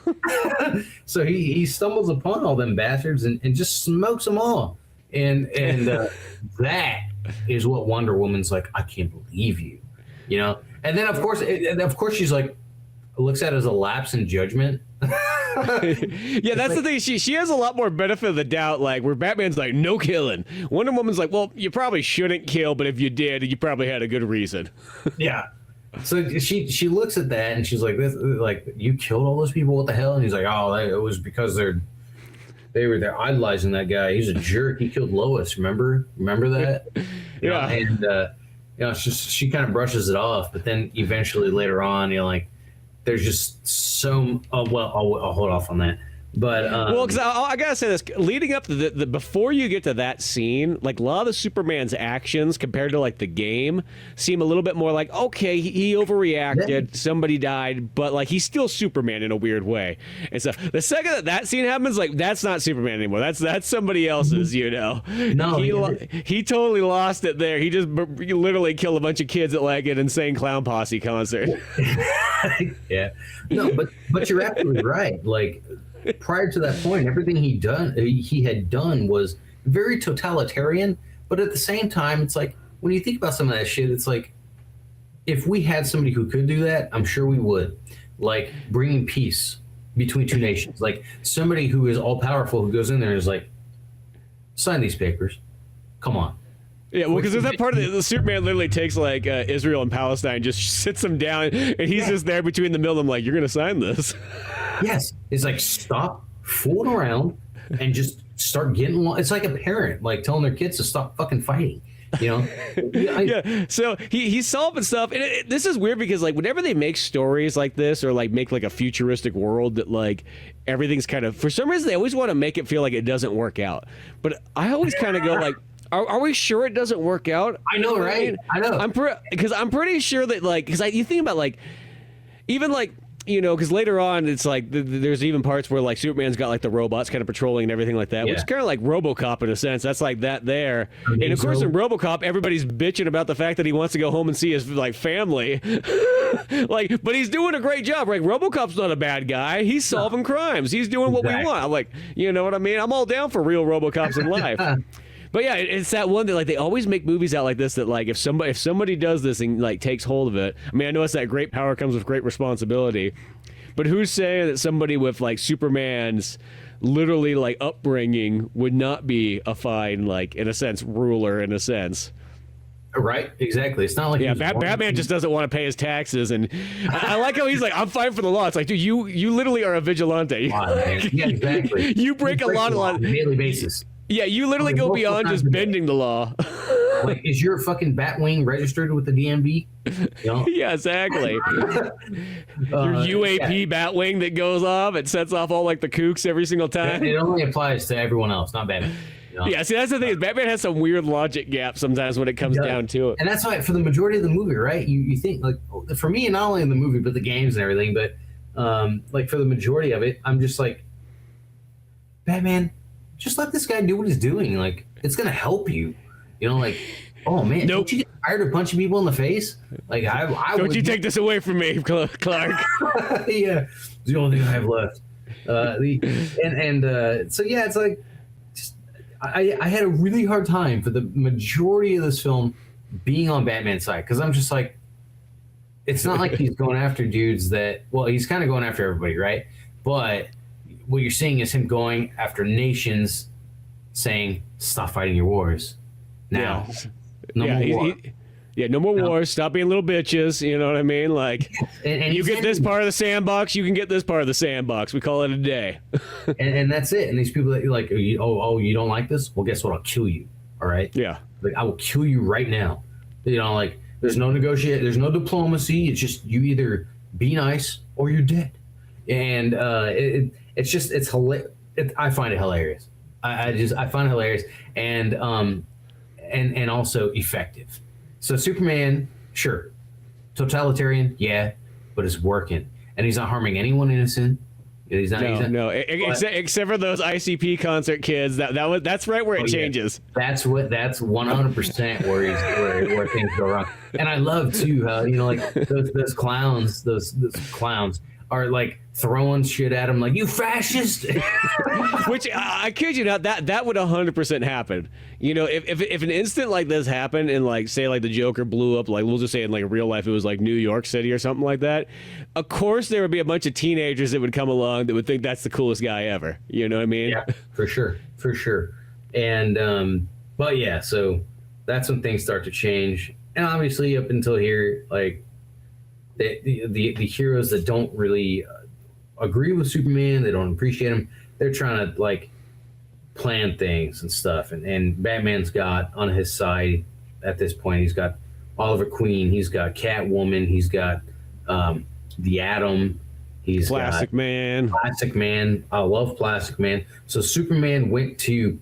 Speaker 2: So he stumbles upon all them bastards and just smokes them all. And that is what Wonder Woman's like, I can't believe you. You know? And then of course she's like, looks at it as a lapse in judgment.
Speaker 1: Yeah, that's the thing. She has a lot more benefit of the doubt, like where Batman's like, no killing. Wonder Woman's like, well, you probably shouldn't kill, but if you did, you probably had a good reason.
Speaker 2: Yeah. So she looks at that and she's like, this, like, you killed all those people, what the hell? And he's like, oh, it was because they're idolizing that guy. He's a jerk. He killed Lois. Remember that?
Speaker 1: Yeah.
Speaker 2: And you know, it's just, she kind of brushes it off, but then eventually later on, you know, like, there's just so. Oh well, I'll hold off on that. But
Speaker 1: well, because I gotta say this, leading up to the before you get to that scene, like a lot of the Superman's actions compared to like the game seem a little bit more like, okay, he overreacted, somebody died, but like he's still Superman in a weird way. And so the second that scene happens, like that's not Superman anymore. That's somebody else's, you know.
Speaker 2: No,
Speaker 1: he totally lost it there. He just literally killed a bunch of kids at like an Insane Clown Posse concert.
Speaker 2: Yeah, no, but you're absolutely right. Like, prior to that point, everything he had done was very totalitarian. But at the same time, it's like when you think about some of that shit, it's like if we had somebody who could do that, I'm sure we would. Like bringing peace between two nations, like somebody who is all powerful who goes in there and is like, sign these papers. Come on.
Speaker 1: Yeah, well, because there's that part of the Superman literally takes like Israel and Palestine, just sits them down, and he's just there between the middle of them, like, you're gonna sign this.
Speaker 2: Yes, it's like stop fooling around and just start getting along. It's like a parent like telling their kids to stop fucking fighting. You know?
Speaker 1: Yeah. So he's solving stuff, and this is weird because like whenever they make stories like this or like make like a futuristic world that like everything's kind of, for some reason they always want to make it feel like it doesn't work out. But I always kind of go like, Are we sure it doesn't work out?
Speaker 2: I know, right? I know.
Speaker 1: I'm pretty sure that, like, because you think about, like, even, like, you know, because later on, it's like, there's even parts where, like, Superman's got, like, the robots kind of patrolling and everything like that, which is kind of like RoboCop in a sense. That's like that there. And, of course, in RoboCop, everybody's bitching about the fact that he wants to go home and see his, like, family. Like, but he's doing a great job. Like, RoboCop's not a bad guy. He's solving crimes. He's doing what we want. I'm like, you know what I mean? I'm all down for real RoboCops in life. But yeah, it's that one that like they always make movies out like this that like if somebody does this and like takes hold of it. I mean, I know it's that great power comes with great responsibility, but who's saying that somebody with like Superman's literally like upbringing would not be a fine, like in a sense, ruler in a sense?
Speaker 2: Right, exactly. It's not like
Speaker 1: Batman just doesn't want to pay his taxes, and I like how he's like, I'm fine for the law. It's like, dude, you literally are a vigilante.
Speaker 2: Yeah, exactly.
Speaker 1: You break a lot
Speaker 2: on a daily basis.
Speaker 1: Yeah, you literally go beyond just bending the law.
Speaker 2: Like, is your fucking Batwing registered with the DMV? You know?
Speaker 1: Yeah, exactly. Your UAP Batwing that goes off, it sets off all like the kooks every single time.
Speaker 2: It only applies to everyone else, not Batman. You know?
Speaker 1: Yeah, see, that's the thing is Batman has some weird logic gaps sometimes when it comes down to it.
Speaker 2: And that's why for the majority of the movie, right? You think like, for me, not only in the movie but the games and everything, but like for the majority of it, I'm just like, Batman, just let this guy do what he's doing. Like, it's gonna help you. You know, like, oh man, don't you get tired of punching people in the face? Like, I
Speaker 1: don't you take this away from me, Clark?
Speaker 2: Yeah, it's the only thing I have left. So yeah, it's like, just, I had a really hard time for the majority of this film being on Batman's side because I'm just like, it's not like he's going after dudes that, well, he's kind of going after everybody, right? But what you're seeing is him going after nations saying, stop fighting your wars. Now. No more war.
Speaker 1: No more wars. Stop being little bitches. You know what I mean? Like, and you get this part of the sandbox, you can get this part of the sandbox. We call it a day.
Speaker 2: and that's it. And these people that like, oh, you don't like this? Well, guess what? I'll kill you. All right?
Speaker 1: Yeah.
Speaker 2: Like, I will kill you right now. You know, like, there's no negotiation. There's no diplomacy. It's just you either be nice or you're dead. And it's hilarious. I find it hilarious. I find it hilarious and also effective. So Superman, sure, totalitarian, yeah, but it's working, and he's not harming anyone innocent. He's not.
Speaker 1: Except for those ICP concert kids. That's right where it changes.
Speaker 2: Yeah. That's 100% where things go wrong. And I love too how like those clowns are like throwing shit at him like, you fascist.
Speaker 1: Which I kid you not, that would 100% happen. If an incident like this happened and like say like the Joker blew up, like we'll just say in like real life it was like New York City or something like that, of course there would be a bunch of teenagers that would come along that would think that's the coolest guy ever. You know what I mean?
Speaker 2: Yeah, for sure. And but yeah, so that's when things start to change. And obviously up until here, like the heroes that don't really agree with Superman, they don't appreciate him, they're trying to like plan things and stuff, and Batman's got on his side at this point, he's got Oliver Queen, he's got Catwoman, he's got the Atom, he's
Speaker 1: Plastic
Speaker 2: got Plastic Man. I love Plastic Man. So Superman went to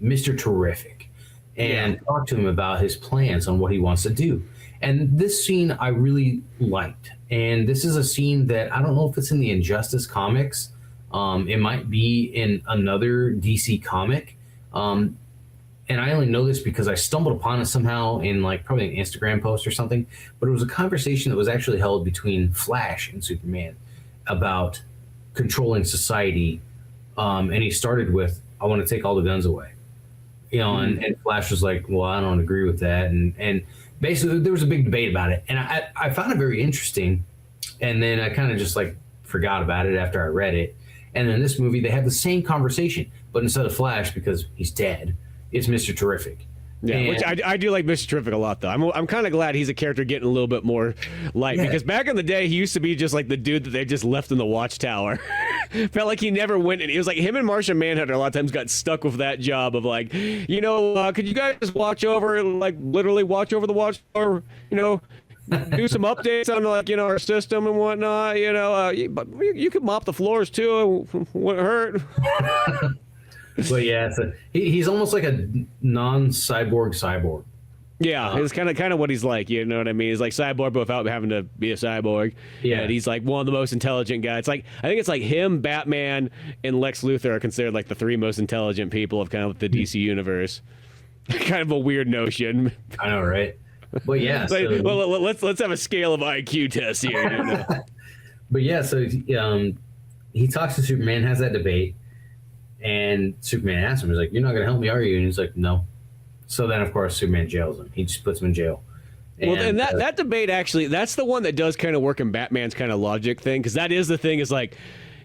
Speaker 2: Mr. Terrific and talked to him about his plans on what he wants to do. And this scene I really liked. And this is a scene that I don't know if it's in the Injustice comics. It might be in another DC comic. And I only know this because I stumbled upon it somehow in like probably an Instagram post or something. But it was a conversation that was actually held between Flash and Superman about controlling society. And he started with, I want to take all the guns away. And Flash was like, well, I don't agree with that. And basically there was a big debate about it. And I found it very interesting. And then I kind of just like forgot about it after I read it. And in this movie, they had the same conversation, but instead of Flash, because he's dead, it's Mr. Terrific.
Speaker 1: Yeah, which I do like Mr. Terrific a lot, though. I'm kind of glad he's a character getting a little bit more light, because back in the day, he used to be just like the dude that they just left in the Watchtower. Felt like he never went, and it was like him and Martian Manhunter a lot of times got stuck with that job of like, could you guys just watch over, like literally watch over the Watchtower, do some updates on like our system and whatnot, but you could mop the floors too, it wouldn't hurt.
Speaker 2: But yeah, he's almost like a non-cyborg.
Speaker 1: Yeah, it's kind of what he's like. You know what I mean? He's like Cyborg, but without having to be a cyborg. Yeah, and he's like one of the most intelligent guys. It's like I think it's like him, Batman, and Lex Luthor are considered like the three most intelligent people of kind of the DC universe. Kind of a weird notion.
Speaker 2: I know, right? Well, yeah.
Speaker 1: Well, let's have a scale of IQ test here.
Speaker 2: But yeah, so he talks to Superman, has that debate. And Superman asks him, he's like, you're not going to help me, are you? And he's like, no. So then, of course, Superman jails him. He just puts him in jail.
Speaker 1: And that debate, actually, that's the one that does kind of work in Batman's kind of logic thing. Because that is the thing is like,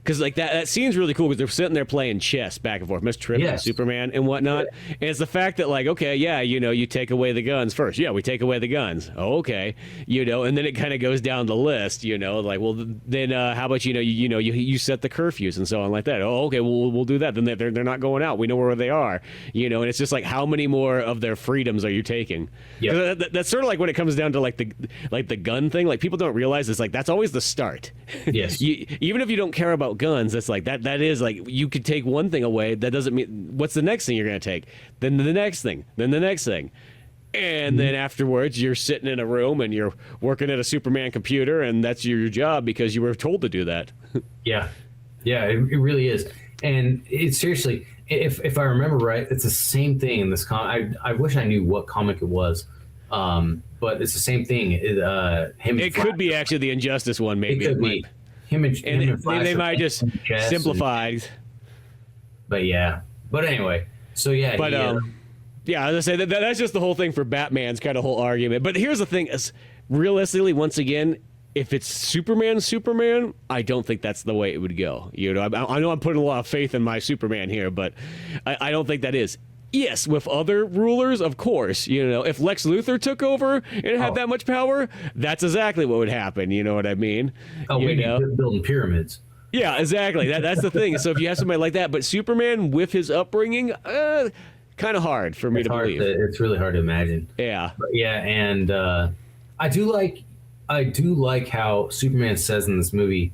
Speaker 1: because like that scene's really cool because they're sitting there playing chess back and forth, Mr. Terrific and Superman and whatnot. Yeah. And it's the fact that like, okay, yeah, you take away the guns first. Yeah, we take away the guns. Oh, okay, and then it kind of goes down the list. Like, well, then how about you set the curfews and so on like that. Oh, okay, we'll do that. Then they're not going out. We know where they are. And it's just like how many more of their freedoms are you taking? Yeah, that's sort of like when it comes down to like the gun thing. Like people don't realize it's like that's always the start.
Speaker 2: Yes,
Speaker 1: even if you don't care about guns, that's like that is like you could take one thing away, that doesn't mean what's the next thing you're going to take, then the next thing, then the next thing, and then afterwards you're sitting in a room and you're working at a Superman computer, and that's your job because you were told to do that. Yeah it really is. And it's seriously, if I remember right, it's the same thing in this comic. I wish I knew what comic it was, but it's the same thing. It could be actually the Injustice one, maybe.
Speaker 2: It could be. Him and
Speaker 1: they might just simplify.
Speaker 2: But anyway, so yeah.
Speaker 1: But as I say, that's just the whole thing for Batman's kind of whole argument. But here's the thing: is realistically, once again, if it's Superman, I don't think that's the way it would go. I know I'm putting a lot of faith in my Superman here, but I don't think that is. Yes, with other rulers, of course. If Lex Luthor took over and had that much power, that's exactly what would happen. You know what I mean?
Speaker 2: Building pyramids.
Speaker 1: Yeah, exactly. That's the thing. So if you have somebody like that, but Superman with his upbringing, kind of hard for me to believe.
Speaker 2: It's really hard to imagine.
Speaker 1: Yeah.
Speaker 2: But and I do like how Superman says in this movie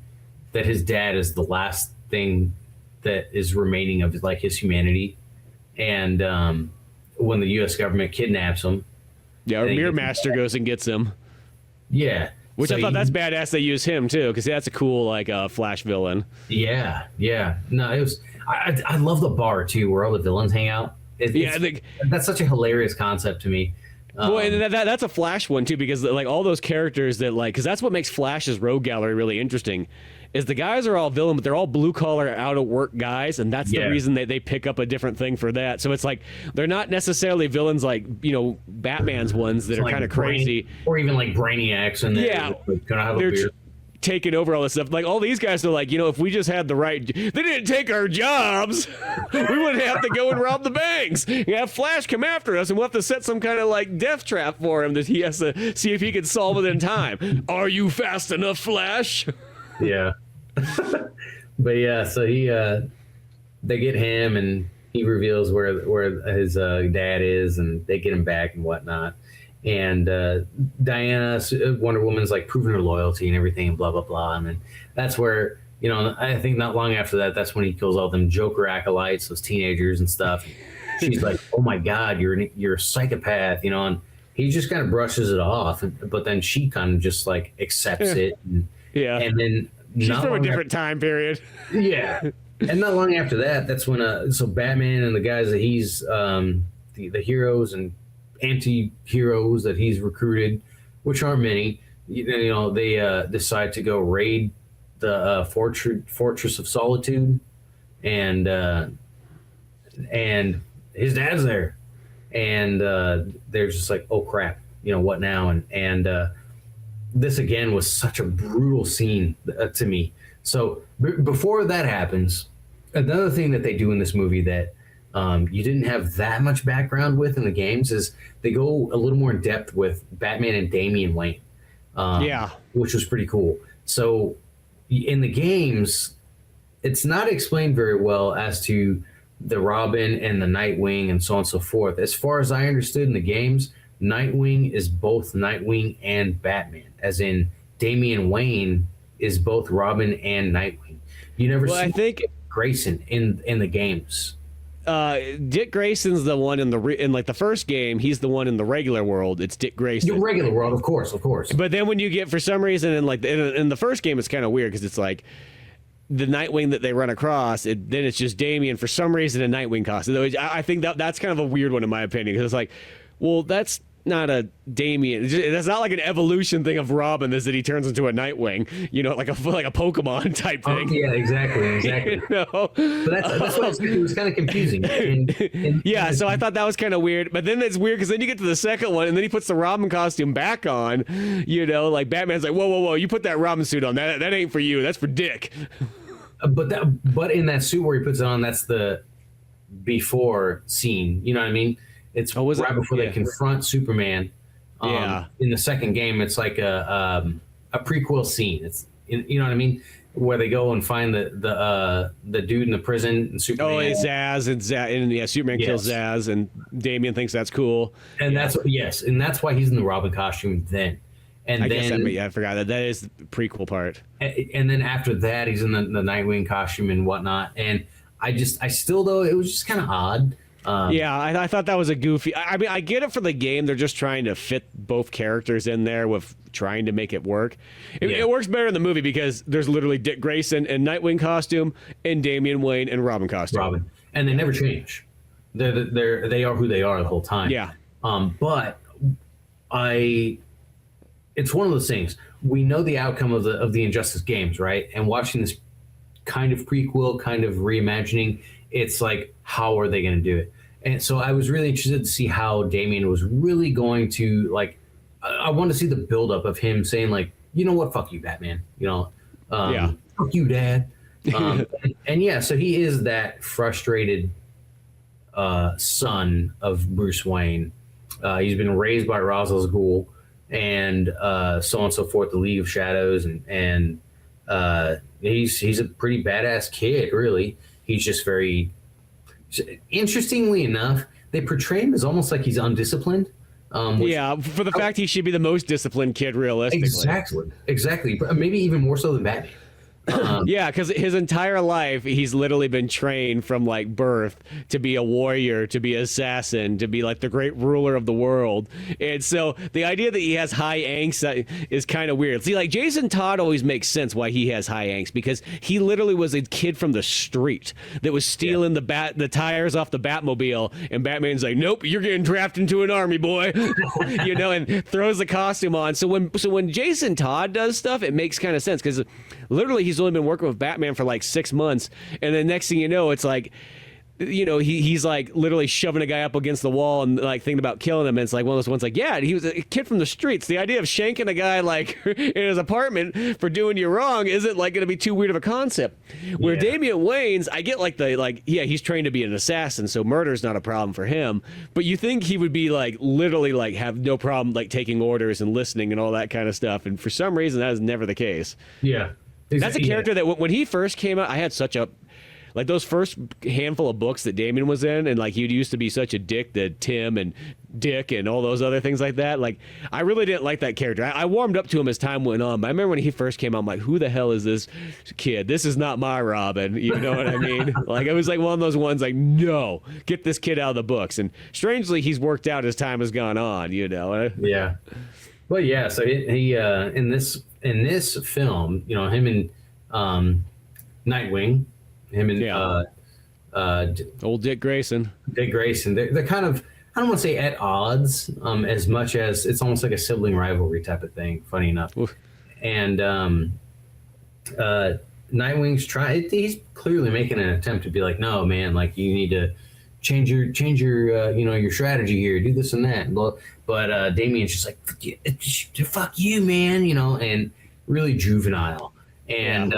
Speaker 2: that his dad is the last thing that is remaining of like his humanity. And when the U.S. government kidnaps him,
Speaker 1: our Mirror Master goes and gets him.
Speaker 2: Yeah,
Speaker 1: Which I thought that's badass they use him too, because that's a cool like Flash villain.
Speaker 2: Yeah. No, it was. I love the bar too, where all the villains hang out. That's such a hilarious concept to me.
Speaker 1: Well, and that's a Flash one too, because like all those characters that like, because that's what makes Flash's rogue gallery really interesting, is the guys are all villain, but they're all blue collar, out of work guys, and that's the reason they pick up a different thing for that. So it's like they're not necessarily villains like Batman's ones that are kind of crazy,
Speaker 2: or even like Brainiacs, and gonna have a beard.
Speaker 1: Taking over all this stuff. Like all these guys are like, if we just had the right, they didn't take our jobs, we wouldn't have to go and rob the banks. Have Flash come after us, and we'll have to set some kind of like death trap for him that he has to see if he can solve it in time. Are you fast enough, Flash?
Speaker 2: Yeah. But yeah, so they get him, and he reveals where his dad is, and they get him back and whatnot. And Diana, Wonder Woman's like proving her loyalty and everything, and blah blah blah. And then that's where I think not long after that, that's when he kills all them Joker acolytes, those teenagers and stuff. She's like, "Oh my God, you're a psychopath," and he just kind of brushes it off. But then she kind of just like accepts it. And then
Speaker 1: she's from a different time period.
Speaker 2: Yeah, and not long after that, that's when so Batman and the guys that he's the heroes and anti-heroes that he's recruited, which aren't many, they decide to go raid the Fortress of Solitude, and his dad's there, and they're just like, oh crap, what now? And this again was such a brutal scene to me. So before that happens, another thing that they do in this movie that you didn't have that much background with in the games is they go a little more in depth with Batman and Damian Wayne, which was pretty cool. So in the games, it's not explained very well as to the Robin and the Nightwing and so on and so forth. As far as I understood in the games, Nightwing is both Nightwing and Batman, as in Damian Wayne is both Robin and Nightwing. You never see
Speaker 1: I think
Speaker 2: Grayson in the games.
Speaker 1: Dick Grayson's the one in the first game. He's the one in the regular world. It's Dick Grayson.
Speaker 2: The regular world, of course.
Speaker 1: But then when you get, for some reason, in the first game, it's kind of weird because it's like the Nightwing that they run across. Then it's just Damian for some reason in Nightwing costume. I think that's kind of a weird one in my opinion, because it's like, well, that's not a Damian. That's not like an evolution thing of Robin, is that he turns into a Nightwing, like a Pokemon type thing.
Speaker 2: Yeah, exactly. But that's why it was kind of confusing.
Speaker 1: So I thought that was kind of weird. But then it's weird because then you get to the second one, and then he puts the Robin costume back on. Like Batman's like, whoa, you put that Robin suit on. That ain't for you. That's for Dick.
Speaker 2: But in that suit where he puts it on, that's the before scene. You know what I mean? It's right before they confront Superman. In the second game, it's like a prequel scene. It's you know what I mean, where they go and find the dude in the prison and Superman.
Speaker 1: Oh, it's Zaz and Superman kills Zaz, and Damian thinks that's cool.
Speaker 2: And that's why he's in the Robin costume then. And
Speaker 1: I forgot that is the prequel part.
Speaker 2: And then after that, he's in the Nightwing costume and whatnot. And I still though it was just kind of odd.
Speaker 1: I thought that was a goofy. I mean, I get it for the game. They're just trying to fit both characters in there with trying to make it work. It works better in the movie because there's literally Dick Grayson in Nightwing costume and Damian Wayne in Robin costume.
Speaker 2: And they never change. They are who they are the whole time.
Speaker 1: Yeah.
Speaker 2: But it's one of those things. We know the outcome of the Injustice games, right? And watching this kind of prequel, kind of reimagining, it's like, how are they going to do it? And so I was really interested to see how Damian was really going to, like, I want to see the buildup of him saying, like, you know what, fuck you, Batman. Fuck you, Dad. So he is that frustrated son of Bruce Wayne. He's been raised by Ra's al Ghul and so on and so forth, the League of Shadows, and he's a pretty badass kid, really. He's just very... Interestingly enough, they portray him as almost like he's undisciplined.
Speaker 1: For the fact he should be the most disciplined kid, realistically.
Speaker 2: Exactly. But maybe even more so than Batman.
Speaker 1: Yeah, because his entire life, he's literally been trained from like birth to be a warrior, to be an assassin, to be like the great ruler of the world. And so the idea that he has high angst is kind of weird. See, like Jason Todd always makes sense why he has high angst, because he literally was a kid from the street that was stealing the tires off the Batmobile, and Batman's like, nope, you're getting drafted into an army, boy. You know, and throws the costume on. So when Jason Todd does stuff, it makes kind of sense, because literally he's only been working with Batman for like 6 months, and then next thing you know, it's like, you know, he's like literally shoving a guy up against the wall and like thinking about killing him. And it's like one of those ones like, yeah, he was a kid from the streets. The idea of shanking a guy like in his apartment for doing you wrong isn't like going to be too weird of a concept. Where Damian Wayans, I get like he's trained to be an assassin, so murder's not a problem for him. But you think he would be like literally like have no problem like taking orders and listening and all that kind of stuff. And for some reason, that is never the case.
Speaker 2: Yeah.
Speaker 1: That's a character that when he first came out, I had such a, like those first handful of books that Damien was in, and like he used to be such a dick to Tim and Dick and all those other things like that. Like I really didn't like that character. I warmed up to him as time went on, but I remember when he first came out, I'm like, who the hell is this kid? This is not my Robin. You know what I mean? Like it was like one of those ones like, no, get this kid out of the books. And strangely, he's worked out as time has gone on, you know?
Speaker 2: Yeah. Well, yeah. So he in this film, you know, him and Nightwing, him and
Speaker 1: old Dick Grayson.
Speaker 2: They're kind of, I don't want to say at odds, as much as it's almost like a sibling rivalry type of thing. Funny enough. Oof. And Nightwing's he's clearly making an attempt to be like, no, man, like you need to change your you know, your strategy here, do this and that. But Damien's just like, fuck you, man, you know, and really juvenile. And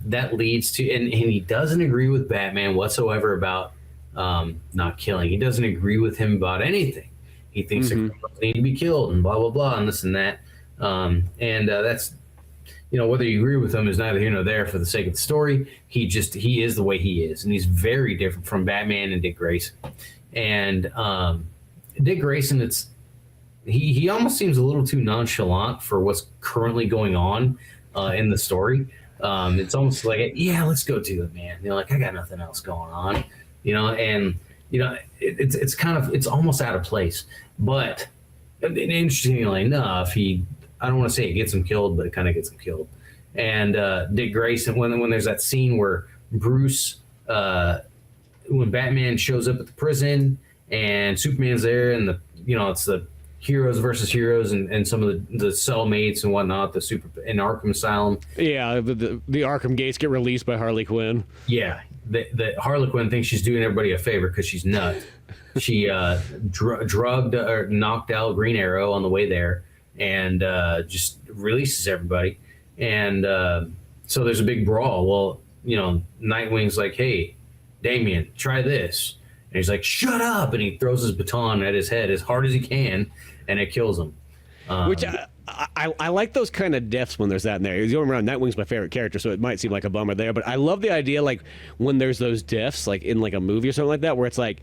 Speaker 2: that leads to, and he doesn't agree with Batman whatsoever about not killing. He doesn't agree with him about anything. He thinks they need to be killed and blah, blah, blah, and this and that. That's, you know, whether you agree with him is neither here nor there for the sake of the story. He is the way he is. And he's very different from Batman and Dick Grayson. And Dick Grayson, he almost seems a little too nonchalant for what's currently going on in the story. It's almost like, yeah, let's go do it, man. You know, like I got nothing else going on, you know, and you know, it's kind of, it's almost out of place. But interestingly enough, I don't want to say it gets him killed, but it kind of gets him killed. And Dick Grayson, when there's that scene where Bruce, when Batman shows up at the prison and Superman's there, and it's the heroes versus heroes and some of the cellmates and whatnot, in Arkham Asylum.
Speaker 1: Yeah, the Arkham Gates get released by Harley Quinn.
Speaker 2: Yeah, the Harley Quinn thinks she's doing everybody a favor because she's nuts. She drugged or knocked out Green Arrow on the way there and just releases everybody. And so there's a big brawl. Well, you know, Nightwing's like, hey, Damian, try this. And he's like, shut up. And he throws his baton at his head as hard as he can, and it kills him.
Speaker 1: Which I like those kind of deaths when there's that in there. Going around, Nightwing's my favorite character, so it might seem like a bummer there. But I love the idea, like, when there's those deaths, like in like a movie or something like that, where it's like,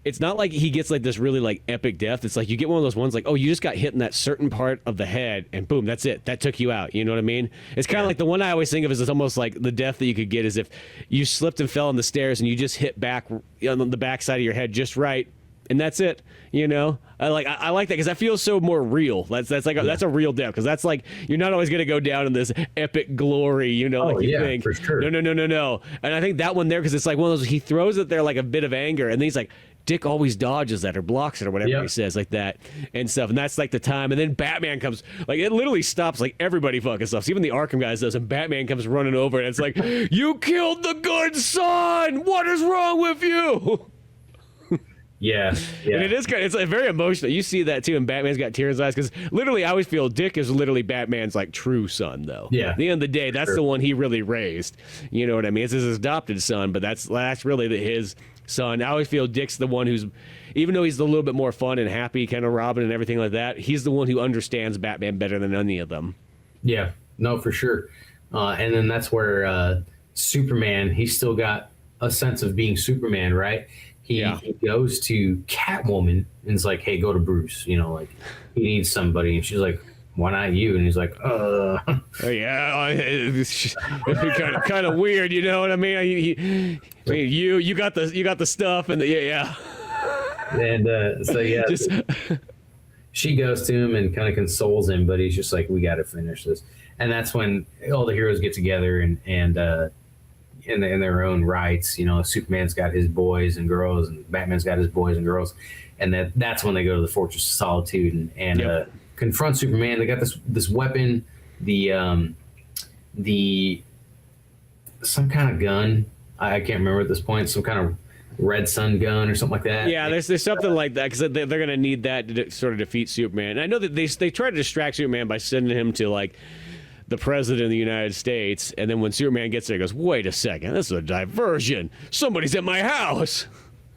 Speaker 1: it's not like he gets like this really like epic death. It's like you get one of those ones like, oh, you just got hit in that certain part of the head and boom, that's it. That took you out. You know what I mean? It's kind of like the one I always think of is it's almost like the death that you could get is if you slipped and fell on the stairs and you just hit back on the back side of your head just right. And that's it, you know. I like that because that feels so more real. That's a real death because that's like you're not always gonna go down in this epic glory, you know, like you think.
Speaker 2: For sure.
Speaker 1: No. And I think that one there because it's like one of those he throws it there like a bit of anger, and then he's like, Dick always dodges that or blocks it or whatever he says like that and stuff, and that's like the time. And then Batman comes, like it literally stops like everybody fucking stuff. Even the Arkham guys does, and Batman comes running over, and it's like, you killed the good son. What is wrong with you?
Speaker 2: Yeah.
Speaker 1: And it is it's like very emotional. You see that too, and Batman's got tears in his eyes because literally I always feel Dick is literally Batman's like true son though.
Speaker 2: Yeah.
Speaker 1: At the end of the day, that's the one he really raised. You know what I mean? It's his adopted son, but that's really his son. I always feel Dick's the one who's, even though he's a little bit more fun and happy, kind of Robin and everything like that, he's the one who understands Batman better than any of them.
Speaker 2: Yeah, no, for sure. And then that's where Superman, he's still got a sense of being Superman, right? He goes to Catwoman and is like, hey, go to Bruce, you know, like he needs somebody. And she's like, why not you? And he's like,
Speaker 1: Oh, yeah, it's kind of weird, you know what I mean? You got the stuff, and yeah.
Speaker 2: And so yeah,
Speaker 1: Just
Speaker 2: she goes to him and kind of consoles him, but he's just like, we got to finish this. And that's when all the heroes get together and in their own rights. You know, Superman's got his boys and girls, and Batman's got his boys and girls, and that's when they go to the Fortress of Solitude and confront Superman. They got this weapon, the some kind of gun. I can't remember at this point. Some kind of red sun gun or something like that.
Speaker 1: Yeah, there's something like that, because they're going to need that to sort of defeat Superman. And I know that they try to distract Superman by sending him to like the president of the United States, and then when Superman gets there, he goes, wait a second, this is a diversion. Somebody's at my house.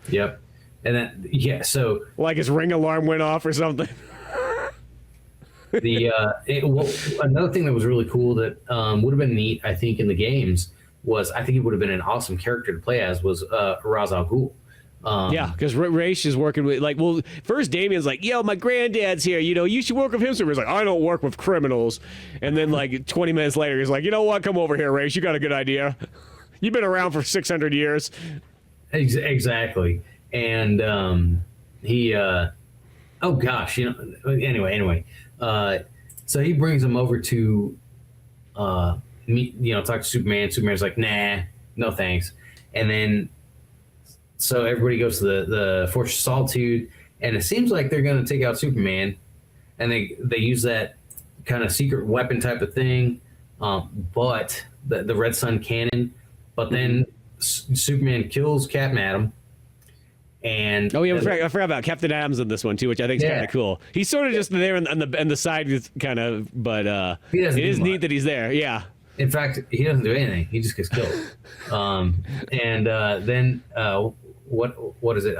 Speaker 2: Yep. And then so
Speaker 1: like his ring alarm went off or something.
Speaker 2: Another thing that was really cool that would have been neat, I think, in the games was, I think it would have been an awesome character to play as, was Ra's al Ghul.
Speaker 1: Yeah, because Raish is working with, like, well, first Damien's like, yo, my granddad's here, you know, you should work with him. So he's like, I don't work with criminals. And then like 20 minutes later, he's like, you know what, come over here, Raish, you got a good idea. You've been around for 600 years.
Speaker 2: Exactly. And he oh gosh, you know, anyway, so he brings him over to meet, you know, talk to Superman. Superman's like, nah, no thanks. And then so everybody goes to the Fortress of Solitude, and it seems like they're going to take out Superman, and they use that kind of secret weapon type of thing, but the red sun cannon. But then Superman kills Captain Atom. And
Speaker 1: oh yeah, I forgot about Captain Adam's in this one too, which I think is kind of cool. He's sort of just there on the side, kind of, but it is neat that he's there. Yeah.
Speaker 2: In fact, he doesn't do anything. He just gets killed. Then what is it?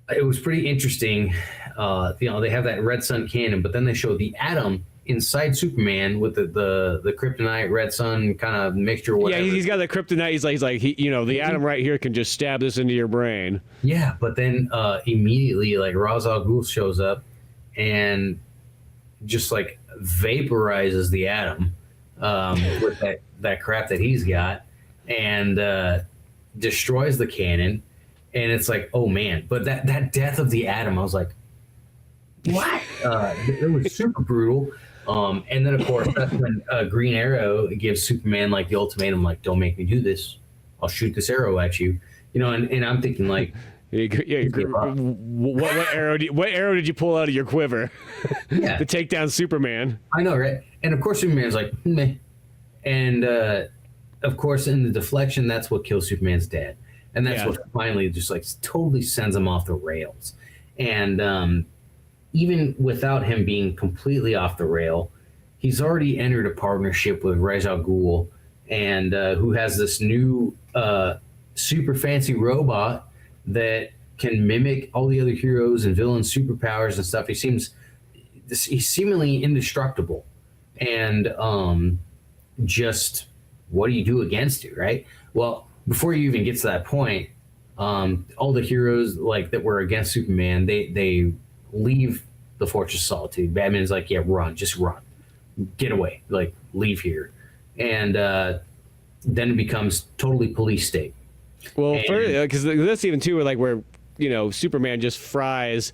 Speaker 2: It was pretty interesting. You know, they have that red sun cannon, but then they show the Atom inside Superman with the kryptonite red sun kind of mixture. Whatever.
Speaker 1: Yeah, he's got the kryptonite. He's like you know, the Atom right here can just stab this into your brain.
Speaker 2: Yeah, but then immediately, like, Ra's al Ghul shows up and just like vaporizes the Atom with that crap that he's got, and destroys the cannon. And it's like, oh man! But that death of the Atom, I was like, what? It was super brutal. And then of course that's when Green Arrow gives Superman like the ultimatum, like, don't make me do this. I'll shoot this arrow at you. You know, and I'm thinking like,
Speaker 1: what arrow did you pull out of your quiver to take down Superman?
Speaker 2: I know, right? And of course Superman's like, meh. And of course in the deflection, that's what kills Superman's dad. And that's what finally just like totally sends him off the rails. And even without him being completely off the rail, he's already entered a partnership with Ra's al Ghul, and who has this new super fancy robot that can mimic all the other heroes and villains' superpowers and stuff. He's seemingly indestructible, and just what do you do against it, right? Well, before you even get to that point, all the heroes like that were against Superman, they leave the Fortress of Solitude. Batman's like, yeah, just run, get away, like, leave here. And then it becomes totally police state.
Speaker 1: Well, because that's even too where you know, Superman just fries,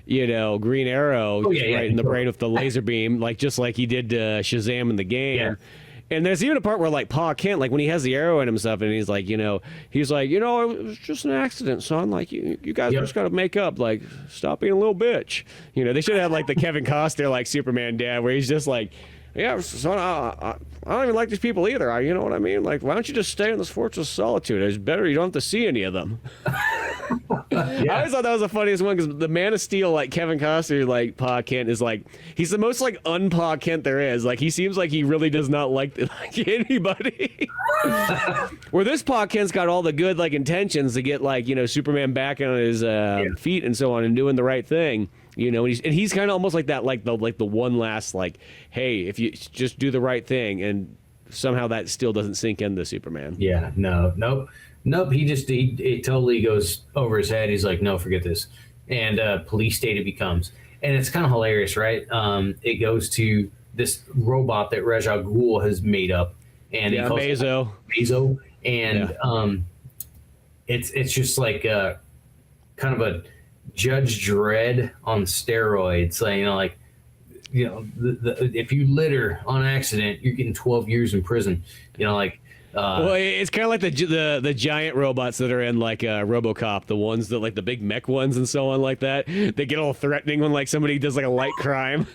Speaker 1: you know, Green Arrow right in the brain with the laser beam, like just like he did to Shazam in the game. Yeah. And there's even a part where, like, Pa Kent, like, when he has the arrow in himself, and he's like, it was just an accident, son. Like, you guys just got to make up. Like, stop being a little bitch. You know, they should have, like, the Kevin Costner, like, Superman dad, where he's just like, yeah, son, I don't even like these people either. You know what I mean? Like, why don't you just stay in this Fortress of Solitude? It's better. You don't have to see any of them. I always thought that was the funniest one, because the Man of Steel, like, Kevin Costner, like, Pa Kent is like, he's the most like un-Pa Kent there is. Like, he seems like he really does not like anybody. Where this Pa Kent's got all the good, like, intentions to get, like, you know, Superman back on his feet and so on, and doing the right thing. You know, and he's kind of almost like that, like the one last, like, hey, if you just do the right thing, and somehow that still doesn't sink into Superman.
Speaker 2: Yeah, nope. He totally goes over his head. He's like, no, forget this. And police state it becomes. and it's kind of hilarious, right? It goes to this robot that Ra's al Ghul has made up, and he calls it Mazo, and it's just like kind of a Judge Dredd on steroids. Like, if you litter on accident, you're getting 12 years in prison. Well,
Speaker 1: it's kind of like the giant robots that are in like RoboCop, the ones that like the big mech ones and so on like that. They get all threatening when like somebody does like a light crime.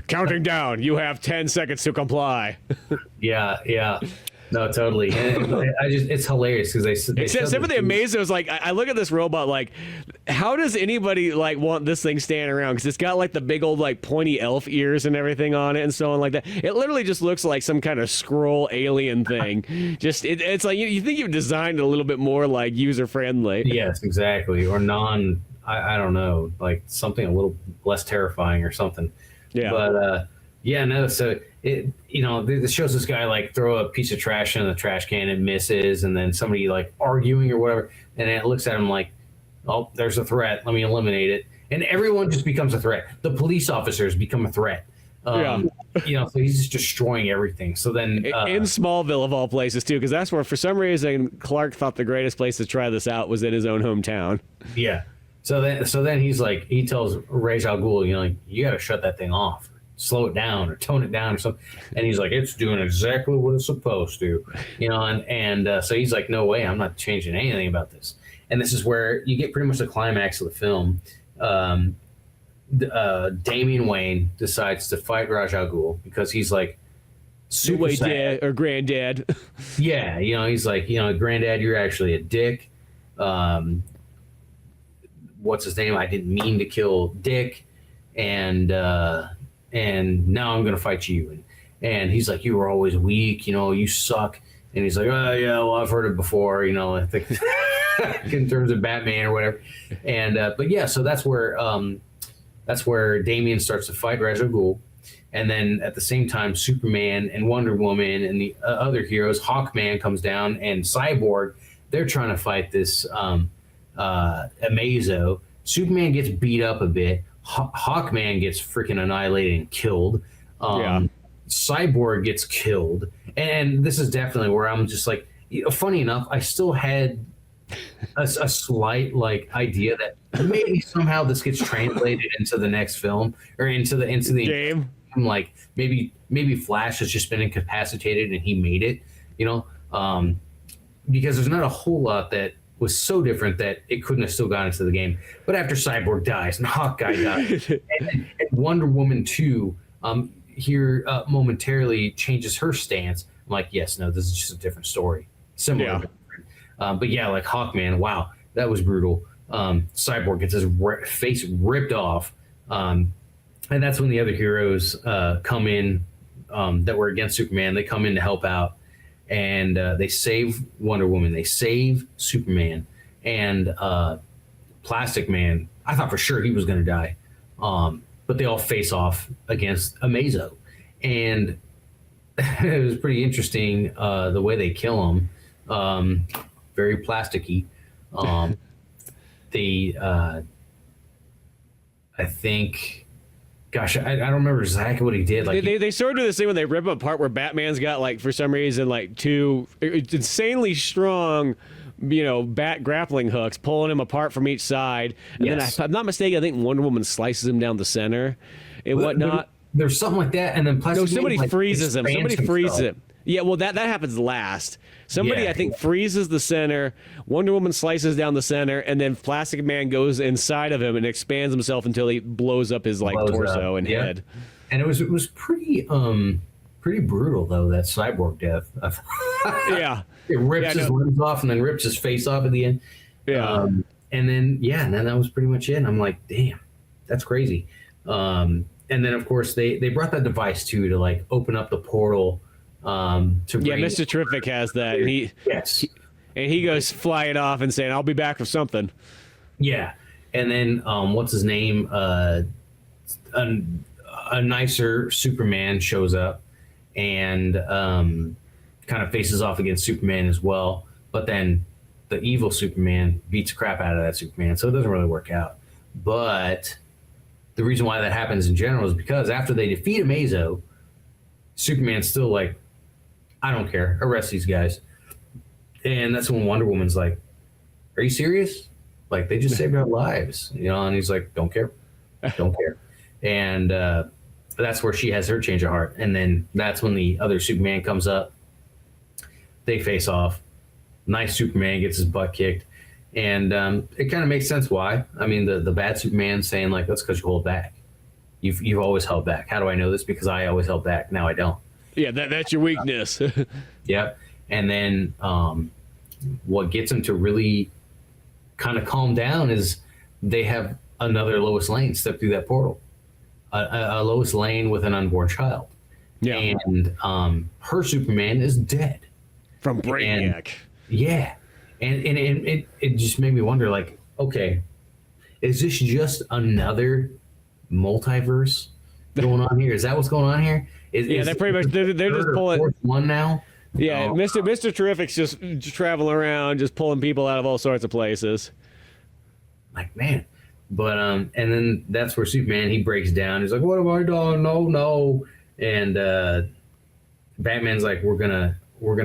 Speaker 1: Counting down, you have 10 seconds to comply.
Speaker 2: Yeah. No, totally. And it's hilarious because except
Speaker 1: for the Amazos, like I look at this robot, like how does anybody like want this thing standing around? Because it's got like the big old like pointy elf ears and everything on it and so on like that. It literally just looks like some kind of scroll alien thing. Just it's like you think you've designed it a little bit more like user friendly.
Speaker 2: Yes, exactly. Or I don't know, like something a little less terrifying or something. Yeah. But so it shows this guy like throw a piece of trash in the trash can and misses, and then somebody like arguing or whatever, and it looks at him like, oh, there's a threat, let me eliminate it, and everyone just becomes a threat. The police officers become a threat. So he's just destroying everything. So then
Speaker 1: in Smallville of all places too, because that's where for some reason Clark thought the greatest place to try this out was in his own hometown.
Speaker 2: Yeah. So then he's like, he tells Ra's al Ghul, you got to shut that thing off. Slow it down or tone it down or something. And he's like, it's doing exactly what it's supposed to, so he's like, no way, I'm not changing anything about this. And this is where you get pretty much the climax of the film. Damian Wayne decides to fight Ra's al Ghul because he's like super sad.
Speaker 1: Dad or granddad.
Speaker 2: Yeah. He's like, granddad, you're actually a dick. What's his name? I didn't mean to kill Dick. And now I'm going to fight you. And he's like, you were always weak, you suck. And he's like, oh, yeah, well, I've heard it before, I think in terms of Batman or whatever. And so that's where Damian starts to fight Ra's al Ghul. And then at the same time, Superman and Wonder Woman and the other heroes, Hawkman comes down, and Cyborg, they're trying to fight this Amazo. Superman gets beat up a bit. Hawkman gets freaking annihilated and killed. Cyborg gets killed. And this is definitely where I'm just like, funny enough, I still had a slight like idea that maybe somehow this gets translated into the next film or into the
Speaker 1: game.
Speaker 2: Like maybe Flash has just been incapacitated and he made it, because there's not a whole lot that was so different that it couldn't have still gone into the game. But after Cyborg dies and Hawkeye dies, and Wonder Woman 2 here momentarily changes her stance, I'm like, yes, no, this is just a different story. Similar. Yeah. But yeah, like Hawkman, wow, that was brutal. Cyborg gets his face ripped off. And that's when the other heroes come in that were against Superman. They come in to help out. And they save Wonder Woman. They save Superman. And Plastic Man, I thought for sure he was going to die. But they all face off against Amazo. And it was pretty interesting the way they kill him. Very plasticky. I think... Gosh, I don't remember exactly what he did. Like
Speaker 1: they sort of do this thing when they rip him apart, where Batman's got like for some reason like two insanely strong, bat grappling hooks pulling him apart from each side. And then, if I'm not mistaken, I think Wonder Woman slices him down the center and whatnot.
Speaker 2: There's something like that, and then
Speaker 1: somebody freezes him. Somebody freezes him. Yeah, well, that happens last. Somebody, I think, freezes the center. Wonder Woman slices down the center, and then Plastic Man goes inside of him and expands himself until he blows up his torso and head.
Speaker 2: And it was pretty brutal though, that Cyborg death.
Speaker 1: Yeah,
Speaker 2: it rips his limbs off and then rips his face off at the end.
Speaker 1: Yeah,
Speaker 2: and then that was pretty much it. And I'm like, damn, that's crazy. And then of course they brought that device too to like open up the portal.
Speaker 1: Mr. Terrific has that. And he goes flying off and saying, "I'll be back with something."
Speaker 2: Yeah, and then what's his name? A nicer Superman shows up and kind of faces off against Superman as well. But then the evil Superman beats the crap out of that Superman, so it doesn't really work out. But the reason why that happens in general is because after they defeat Amazo, Superman's still like, I don't care, arrest these guys. And that's when Wonder Woman's like, are you serious? Like, they just saved our lives, you know? And he's like, don't care. Don't care. And that's where she has her change of heart. And then that's when the other Superman comes up. They face off. Nice Superman gets his butt kicked. And it kind of makes sense why. I mean, the bad Superman saying, like, that's because you hold back. You've always held back. How do I know this? Because I always held back. Now I don't.
Speaker 1: Yeah, that's your weakness.
Speaker 2: Yep. And then what gets him to really kind of calm down is they have another Lois Lane step through that portal. A Lois Lane with an unborn child.
Speaker 1: Yeah.
Speaker 2: And her Superman is dead.
Speaker 1: From Brainiac.
Speaker 2: Yeah. And it just made me wonder, like, okay, is this just another multiverse going on here? Is that what's going on here?
Speaker 1: They're pretty much they're just pulling
Speaker 2: one now.
Speaker 1: Yeah, Mr. Terrific's just traveling around, just pulling people out of all sorts of places.
Speaker 2: Like, man. But and then that's where Superman, he breaks down. He's like, what have I done? No. And Batman's like, we're gonna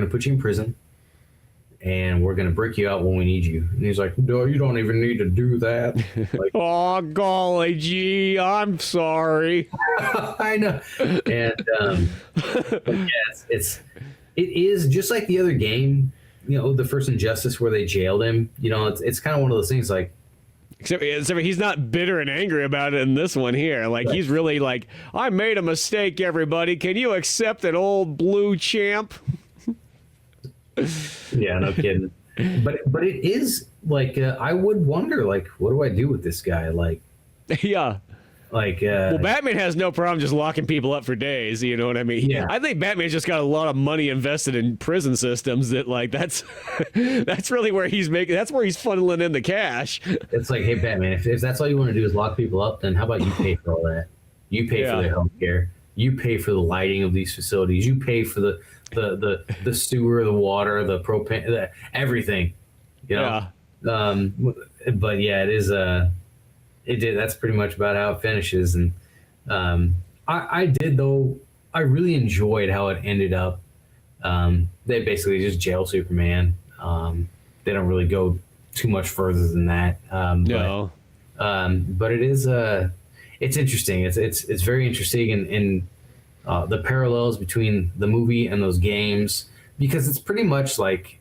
Speaker 2: put you in prison, and we're gonna break you out when we need you. And he's like, no, you don't even need to do that. Like,
Speaker 1: oh golly gee, I'm sorry.
Speaker 2: I know. And but yeah, it is just like the other game, you know, the first Injustice where they jailed him. You know, it's kind of one of those things like.
Speaker 1: Except he's not bitter and angry about it in this one here. Like, he's really like, I made a mistake, everybody. Can you accept an old blue champ?
Speaker 2: Yeah, no kidding. But it is like, I would wonder, like, what do I do with this guy? Like,
Speaker 1: yeah.
Speaker 2: Like,
Speaker 1: well, Batman has no problem just locking people up for days. You know what I mean?
Speaker 2: Yeah.
Speaker 1: I think Batman's just got a lot of money invested in prison systems that, like, that's really where that's where he's funneling in the cash.
Speaker 2: It's like, hey, Batman, if that's all you want to do is lock people up, then how about you pay for all that? You pay for their health care. You pay for the lighting of these facilities. You pay for the sewer, the water, the propane, everything. You know? Yeah. But yeah, it is that's pretty much about how it finishes. And I really enjoyed how it ended up. They basically just jail Superman. They don't really go too much further than that.
Speaker 1: No.
Speaker 2: But it is it's interesting. It's very interesting in the parallels between the movie and those games, because it's pretty much like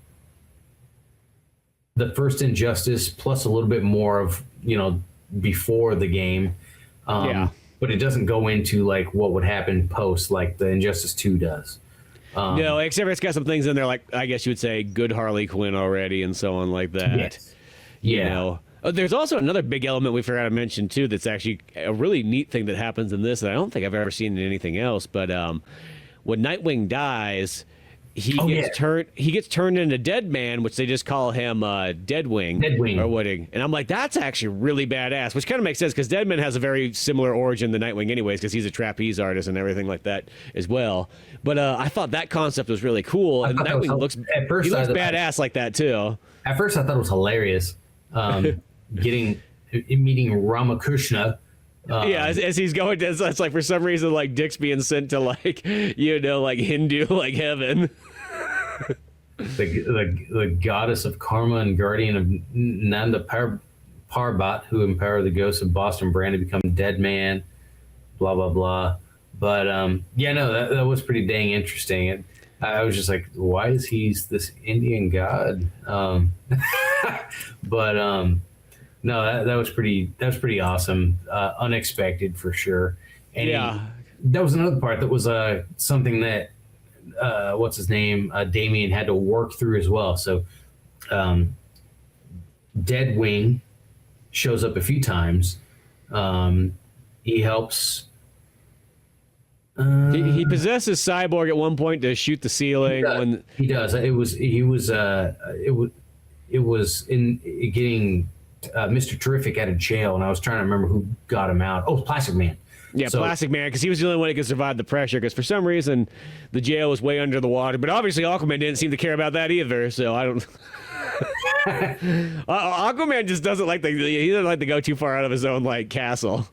Speaker 2: the first Injustice plus a little bit more of, you know, before the game. But it doesn't go into like what would happen post, like the Injustice 2 does.
Speaker 1: No, except it's got some things in there, like, I guess you would say, good Harley Quinn already and so on like that.
Speaker 2: Yes.
Speaker 1: You know. There's also another big element we forgot to mention, too, that's actually a really neat thing that happens in this that I don't think I've ever seen in anything else. But when Nightwing dies, he gets turned into Deadman, which they just call him Deadwing. Or what? And I'm like, that's actually really badass, which kind of makes sense because Deadman has a very similar origin to Nightwing anyways, because he's a trapeze artist and everything like that as well. But I thought that concept was really cool. And Nightwing looks badass like that, too.
Speaker 2: At first, I thought it was hilarious. Meeting Ramakrishna.
Speaker 1: As he's going, it's like for some reason, like Dick's being sent to like, you know, like Hindu, like heaven.
Speaker 2: the goddess of karma and guardian of Nanda Parbat, who empowered the ghost of Boston Brand to become Dead Man. Blah blah blah. But that was pretty dang interesting. And I was just like, why is he this Indian god? But no, that was pretty awesome. Unexpected for sure. And that was another part that was something that what's his name, Damian had to work through as well. So Deadwing shows up a few times. He helps.
Speaker 1: He possesses Cyborg at one point to shoot the ceiling.
Speaker 2: He does. It was in getting Mr. Terrific out of jail, and I was trying to remember who got him out. Oh, Plastic Man.
Speaker 1: Yeah, Plastic Man, because he was the only one that could survive the pressure, because for some reason the jail was way under the water. But obviously Aquaman didn't seem to care about that either, so I don't... Aquaman just doesn't like to go too far out of his own like castle.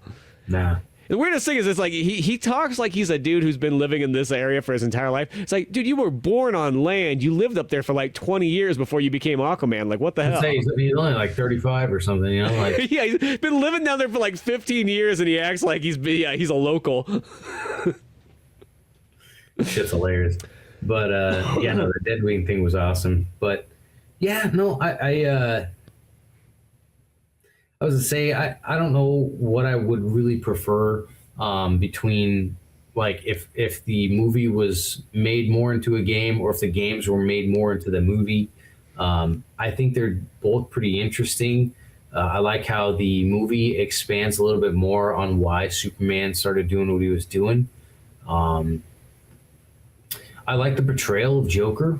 Speaker 2: Nah.
Speaker 1: The weirdest thing is, it's like he talks like he's a dude who's been living in this area for his entire life. It's like, dude, you were born on land. You lived up there for like 20 years before you became Aquaman. Like, what the hell?
Speaker 2: He's only like 35 or something, you know? Like,
Speaker 1: Yeah, he's been living down there for like 15 years, and he acts like he's a local.
Speaker 2: Shit's hilarious. But yeah, no, the Deadwing thing was awesome. But yeah, no, I was to say I don't know what I would really prefer between, like, if the movie was made more into a game or if the games were made more into the movie. I think they're both pretty interesting. I like how the movie expands a little bit more on why Superman started doing what he was doing. I like the portrayal of Joker.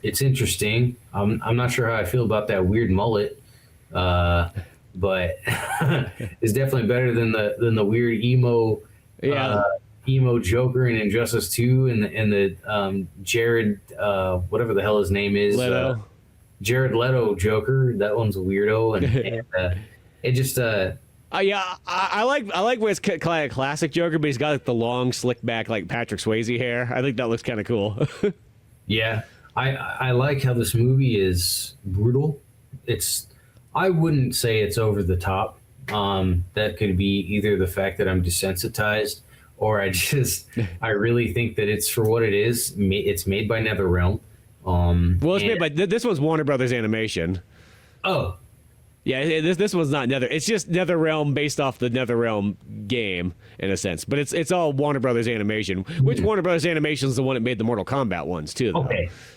Speaker 2: It's interesting. I'm not sure how I feel about that weird mullet. But it's definitely better than the weird emo Joker in Injustice 2 and the Jared whatever the hell his name is,
Speaker 1: Leto.
Speaker 2: Jared Leto Joker. That one's a weirdo, and it just
Speaker 1: Yeah, I like where it's kind of classic Joker, but he's got like the long, slick back like Patrick Swayze hair. I think that looks kind of cool.
Speaker 2: Yeah, I like how this movie is brutal. I wouldn't say it's over the top. That could be either the fact that I'm desensitized, or I really think that it's for what it is. It's made by NetherRealm.
Speaker 1: Well, it's made by this one's Warner Brothers Animation.
Speaker 2: Oh,
Speaker 1: yeah, this one's not Nether. It's just NetherRealm based off the NetherRealm game in a sense, but it's all Warner Brothers Animation. Which Warner Brothers Animation is the one that made the Mortal Kombat ones too. Though.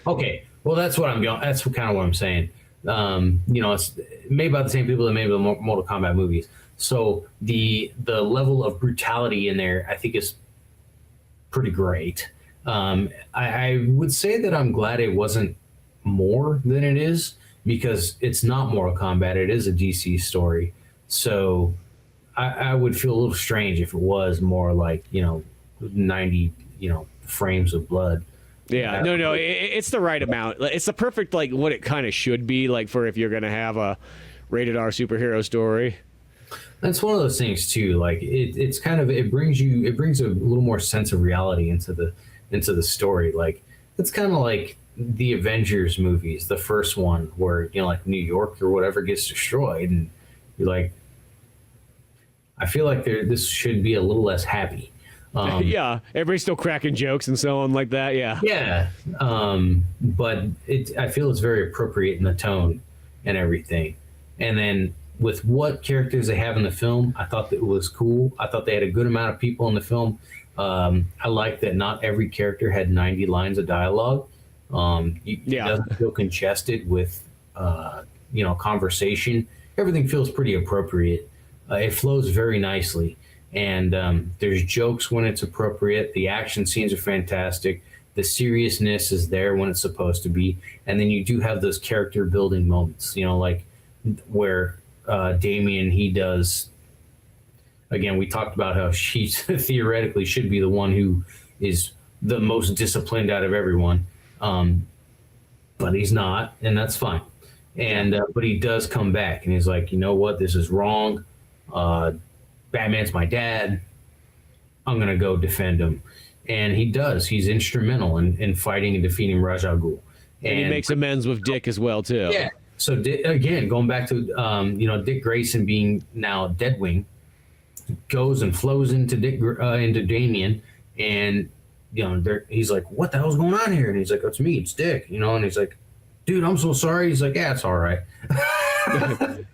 Speaker 2: Okay. Well, that's what I'm going. That's kind of what I'm saying. It's made by the same people that made the Mortal Kombat movies. So the level of brutality in there, I think, is pretty great. I would say that I'm glad it wasn't more than it is, because it's not Mortal Kombat. It is a DC story. So I would feel a little strange if it was more like, 90, frames of blood.
Speaker 1: Yeah, no, it's the right amount. It's the perfect, like, what it kind of should be, like, for if you're going to have a rated R superhero story.
Speaker 2: That's one of those things too. Like it's kind of, it brings a little more sense of reality into the story. Like it's kind of like the Avengers movies, the first one where, like New York or whatever gets destroyed, and you're like, I feel like this should be a little less happy.
Speaker 1: Yeah, everybody's still cracking jokes and so on like that. Yeah.
Speaker 2: Yeah. But I feel it's very appropriate in the tone and everything. And then with what characters they have in the film, I thought that it was cool. I thought they had a good amount of people in the film. I like that not every character had 90 lines of dialogue. It doesn't feel congested with, conversation. Everything feels pretty appropriate. It flows very nicely. And there's jokes when it's appropriate. The action scenes are fantastic. The seriousness is there when it's supposed to be. And then you do have those character building moments, like where Damian, he does, again, we talked about how she theoretically should be the one who is the most disciplined out of everyone. But he's not, and that's fine. And but he does come back, and he's like, you know what, this is wrong. Batman's my dad. I'm gonna go defend him, and he does. He's instrumental in fighting and defeating Ra's al Ghul,
Speaker 1: and he makes amends with Dick as well too.
Speaker 2: Yeah. So again, going back to Dick Grayson being now Deadwing, goes and flows into Damian, and he's like, what the hell's going on here? And he's like, it's me, it's Dick, and he's like, dude, I'm so sorry. He's like, yeah, it's all right.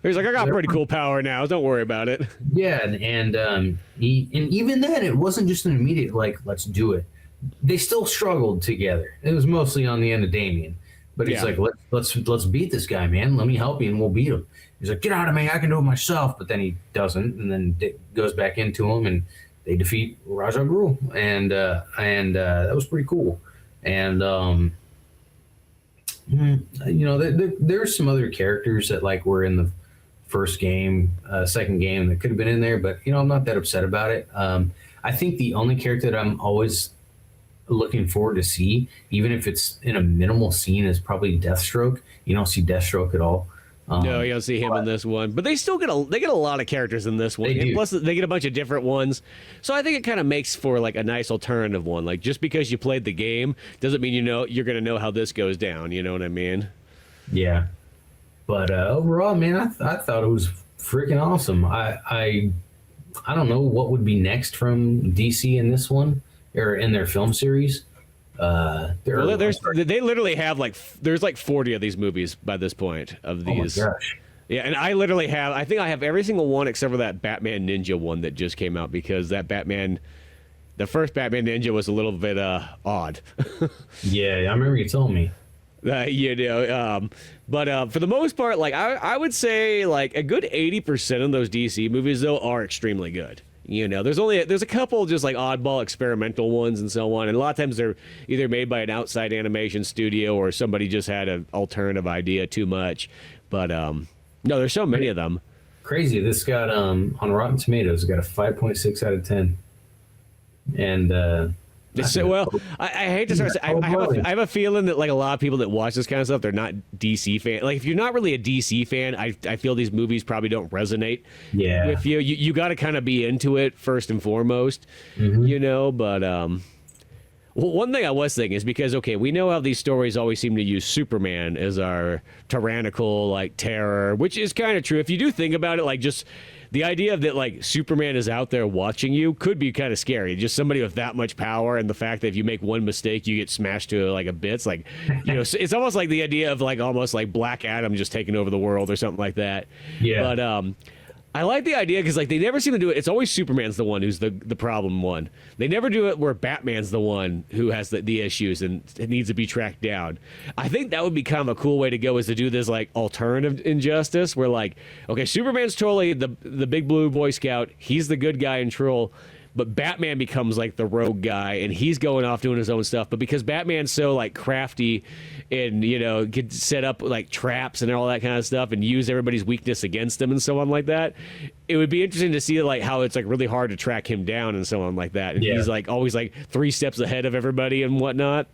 Speaker 1: He's like, I got pretty cool power now. Don't worry about it.
Speaker 2: Yeah, and even then, it wasn't just an immediate like, let's do it. They still struggled together. It was mostly on the end of Damian, but he's like, let's beat this guy, man. Let me help you, and we'll beat him. He's like, get out of me, I can do it myself. But then he doesn't, and then Dick goes back into him, and they defeat Ra's al Ghul, and that was pretty cool. And there's some other characters that like were in the first game, second game that could have been in there, but I'm not that upset about it. I think the only character that I'm always looking forward to see, even if it's in a minimal scene, is probably Deathstroke. You don't see Deathstroke at all.
Speaker 1: No, you don't see him in this one, but they still get a lot of characters in this one.
Speaker 2: They
Speaker 1: And
Speaker 2: do.
Speaker 1: plus, they get a bunch of different ones. So I think it kind of makes for like a nice alternative one. Like just because you played the game doesn't mean you're going to know how this goes down. You know what I mean?
Speaker 2: Yeah, but overall, man, I thought it was freaking awesome. I don't know what would be next from DC in this one or in their film series.
Speaker 1: Well, they literally have there's like 40 of these movies by this point of these.
Speaker 2: Oh my gosh.
Speaker 1: Yeah, and I think I have every single one except for that Batman Ninja one that just came out because the first Batman Ninja was a little bit odd.
Speaker 2: Yeah, I remember you told me.
Speaker 1: But for the most part, like I would say like a good 80% of those DC movies though are extremely good. There's a couple just like oddball experimental ones and so on, and a lot of times they're either made by an outside animation studio or somebody just had an alternative idea too much. But no, there's so many of them.
Speaker 2: Crazy. This got on Rotten Tomatoes, it got a 5.6 out of 10. And
Speaker 1: I hate to start saying, I have a feeling that like a lot of people that watch this kind of stuff, they're not DC fan. Like if you're not really a DC fan, I feel these movies probably don't resonate with you. You got to kind of be into it first and foremost, But one thing I was thinking is because we know how these stories always seem to use Superman as our tyrannical like terror, which is kind of true if you do think about it. Like just the idea that like Superman is out there watching you could be kind of scary. Just somebody with that much power, and the fact that if you make one mistake, you get smashed to like a bits. Like, it's almost like the idea of like almost like Black Adam just taking over the world or something like that.
Speaker 2: Yeah.
Speaker 1: But I like the idea because like they never seem to do it. It's always Superman's the one who's the problem one. They never do it where Batman's the one who has the issues and it needs to be tracked down. I think that would be kind of a cool way to go, is to do this like alternative injustice where like, Superman's totally the big blue Boy Scout. He's the good guy in control. But Batman becomes like the rogue guy, and he's going off doing his own stuff. But because Batman's so like crafty, and could set up like traps and all that kind of stuff, and use everybody's weakness against him and so on like that, it would be interesting to see like how it's like really hard to track him down and so on like that. And he's like always like 3 steps ahead of everybody and whatnot.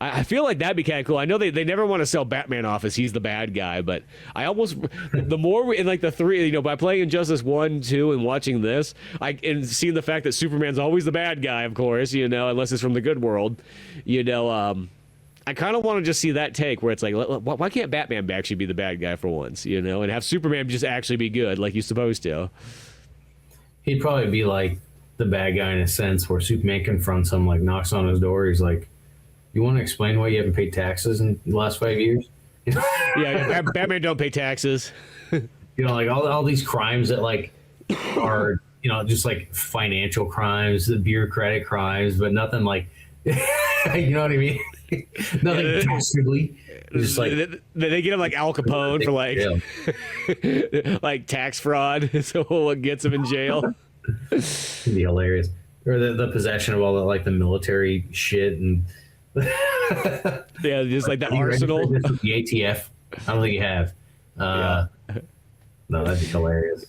Speaker 1: I feel like that'd be kind of cool. I know they never want to sell Batman off as he's the bad guy, but I almost the more in like the 3, by playing Injustice 1, 2, and watching this, and seeing the fact that Superman's always the bad guy, of course, unless it's from the good world, I kind of want to just see that take where it's like, why can't Batman actually be the bad guy for once, and have Superman just actually be good like he's supposed to?
Speaker 2: He'd probably be like the bad guy in a sense, where Superman confronts him, like knocks on his door. He's like, "You want to explain why you haven't paid taxes in the last 5 years?"
Speaker 1: Batman don't pay taxes.
Speaker 2: Like all these crimes that like are just like financial crimes, the bureaucratic crimes, but nothing like you know what I mean? Nothing dastardly. Just like
Speaker 1: they get him like Al Capone for like like tax fraud. So what gets him in jail?
Speaker 2: It'd be hilarious. Or the possession of all the like the military shit and.
Speaker 1: Just like the arsenal.
Speaker 2: The ATF. I don't think you have. No, that'd be hilarious.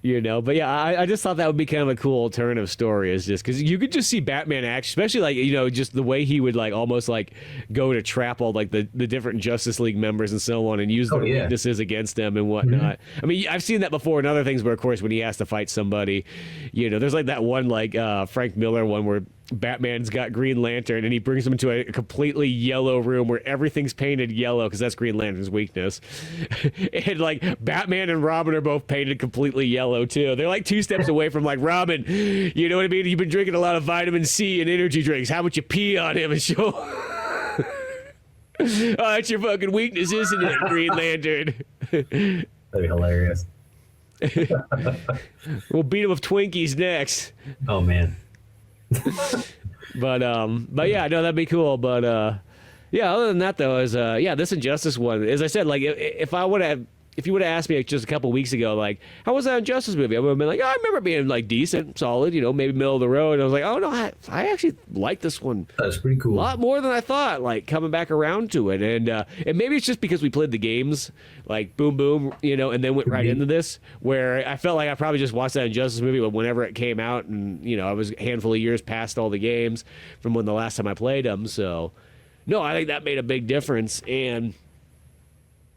Speaker 1: But I just thought that would be kind of a cool alternative story, is just because you could just see Batman act, especially like just the way he would like almost like go to trap all like the different Justice League members and so on, and use their weaknesses against them and whatnot. I mean, I've seen that before in other things where, of course, when he has to fight somebody, there's like that one like Frank Miller one where Batman's got Green Lantern and he brings him into a completely yellow room where everything's painted yellow because that's Green Lantern's weakness. And like Batman and Robin are both painted completely yellow too. They're like 2 steps away from like, Robin, you know what I mean? You've been drinking a lot of vitamin C and energy drinks. How about you pee on him and show? Oh, that's your fucking weakness, isn't it, Green Lantern?
Speaker 2: That'd be hilarious.
Speaker 1: We'll beat him with Twinkies next.
Speaker 2: Oh man.
Speaker 1: But yeah, no, that'd be cool. But other than that though, is this Injustice one, as I said, like if you would have asked me just a couple weeks ago, like, how was that Injustice movie? I would have been like, I remember it being like decent, solid, maybe middle of the road. And I was like, oh no, I actually like this one.
Speaker 2: That's pretty cool.
Speaker 1: A lot more than I thought, like coming back around to it. And maybe it's just because we played the games, like boom, boom, and then went right into this, where I felt like I probably just watched that Injustice movie whenever it came out. And, I was a handful of years past all the games from when the last time I played them. So, no, I think that made a big difference. And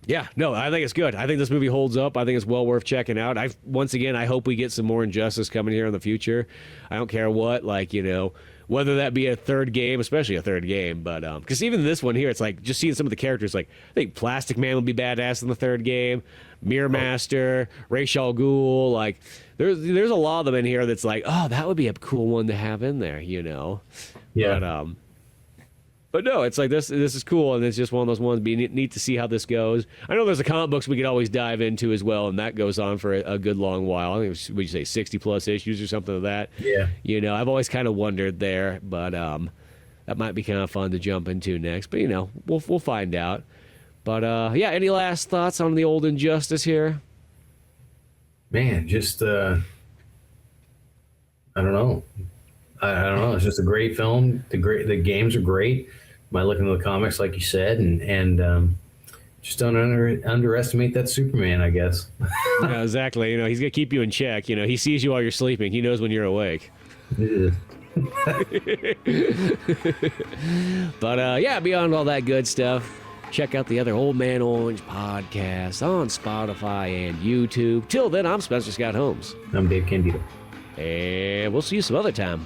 Speaker 1: Yeah, no, I think it's good. I think this movie holds up. I think it's well worth checking out. Once again, I hope we get some more Injustice coming here in the future. I don't care what, like, you know, whether that be a third game, especially a third game, but because even this one here, it's like just seeing some of the characters. Like, I think Plastic Man would be badass in the third game. Mirror Master, Ra's al Ghul, like there's a lot of them in here that's like, oh, that would be a cool one to have in there, you know.
Speaker 2: Yeah.
Speaker 1: But no, it's like this is cool, and it's just one of those ones. Be neat to see how this goes. I know there's a comic books we could always dive into as well, and that goes on for a good long while. I think it was, would you say 60 plus issues or something of that?
Speaker 2: Yeah.
Speaker 1: You know, I've always kind of wondered there, but that might be kind of fun to jump into next. But you know, we'll find out. But yeah, any last thoughts on the old Injustice here?
Speaker 2: Man, just I don't know. I don't know. It's just a great film. The games are great. By looking at the comics, like you said, and just don't underestimate that Superman, I guess.
Speaker 1: Yeah, exactly. You know, he's gonna keep you in check. You know, he sees you while you're sleeping. He knows when you're awake. But yeah, beyond all that good stuff, check out the other Old Man Orange podcast on Spotify and YouTube. Till then, I'm Spencer Scott Holmes.
Speaker 2: I'm Dave Candito.
Speaker 1: And we'll see you some other time.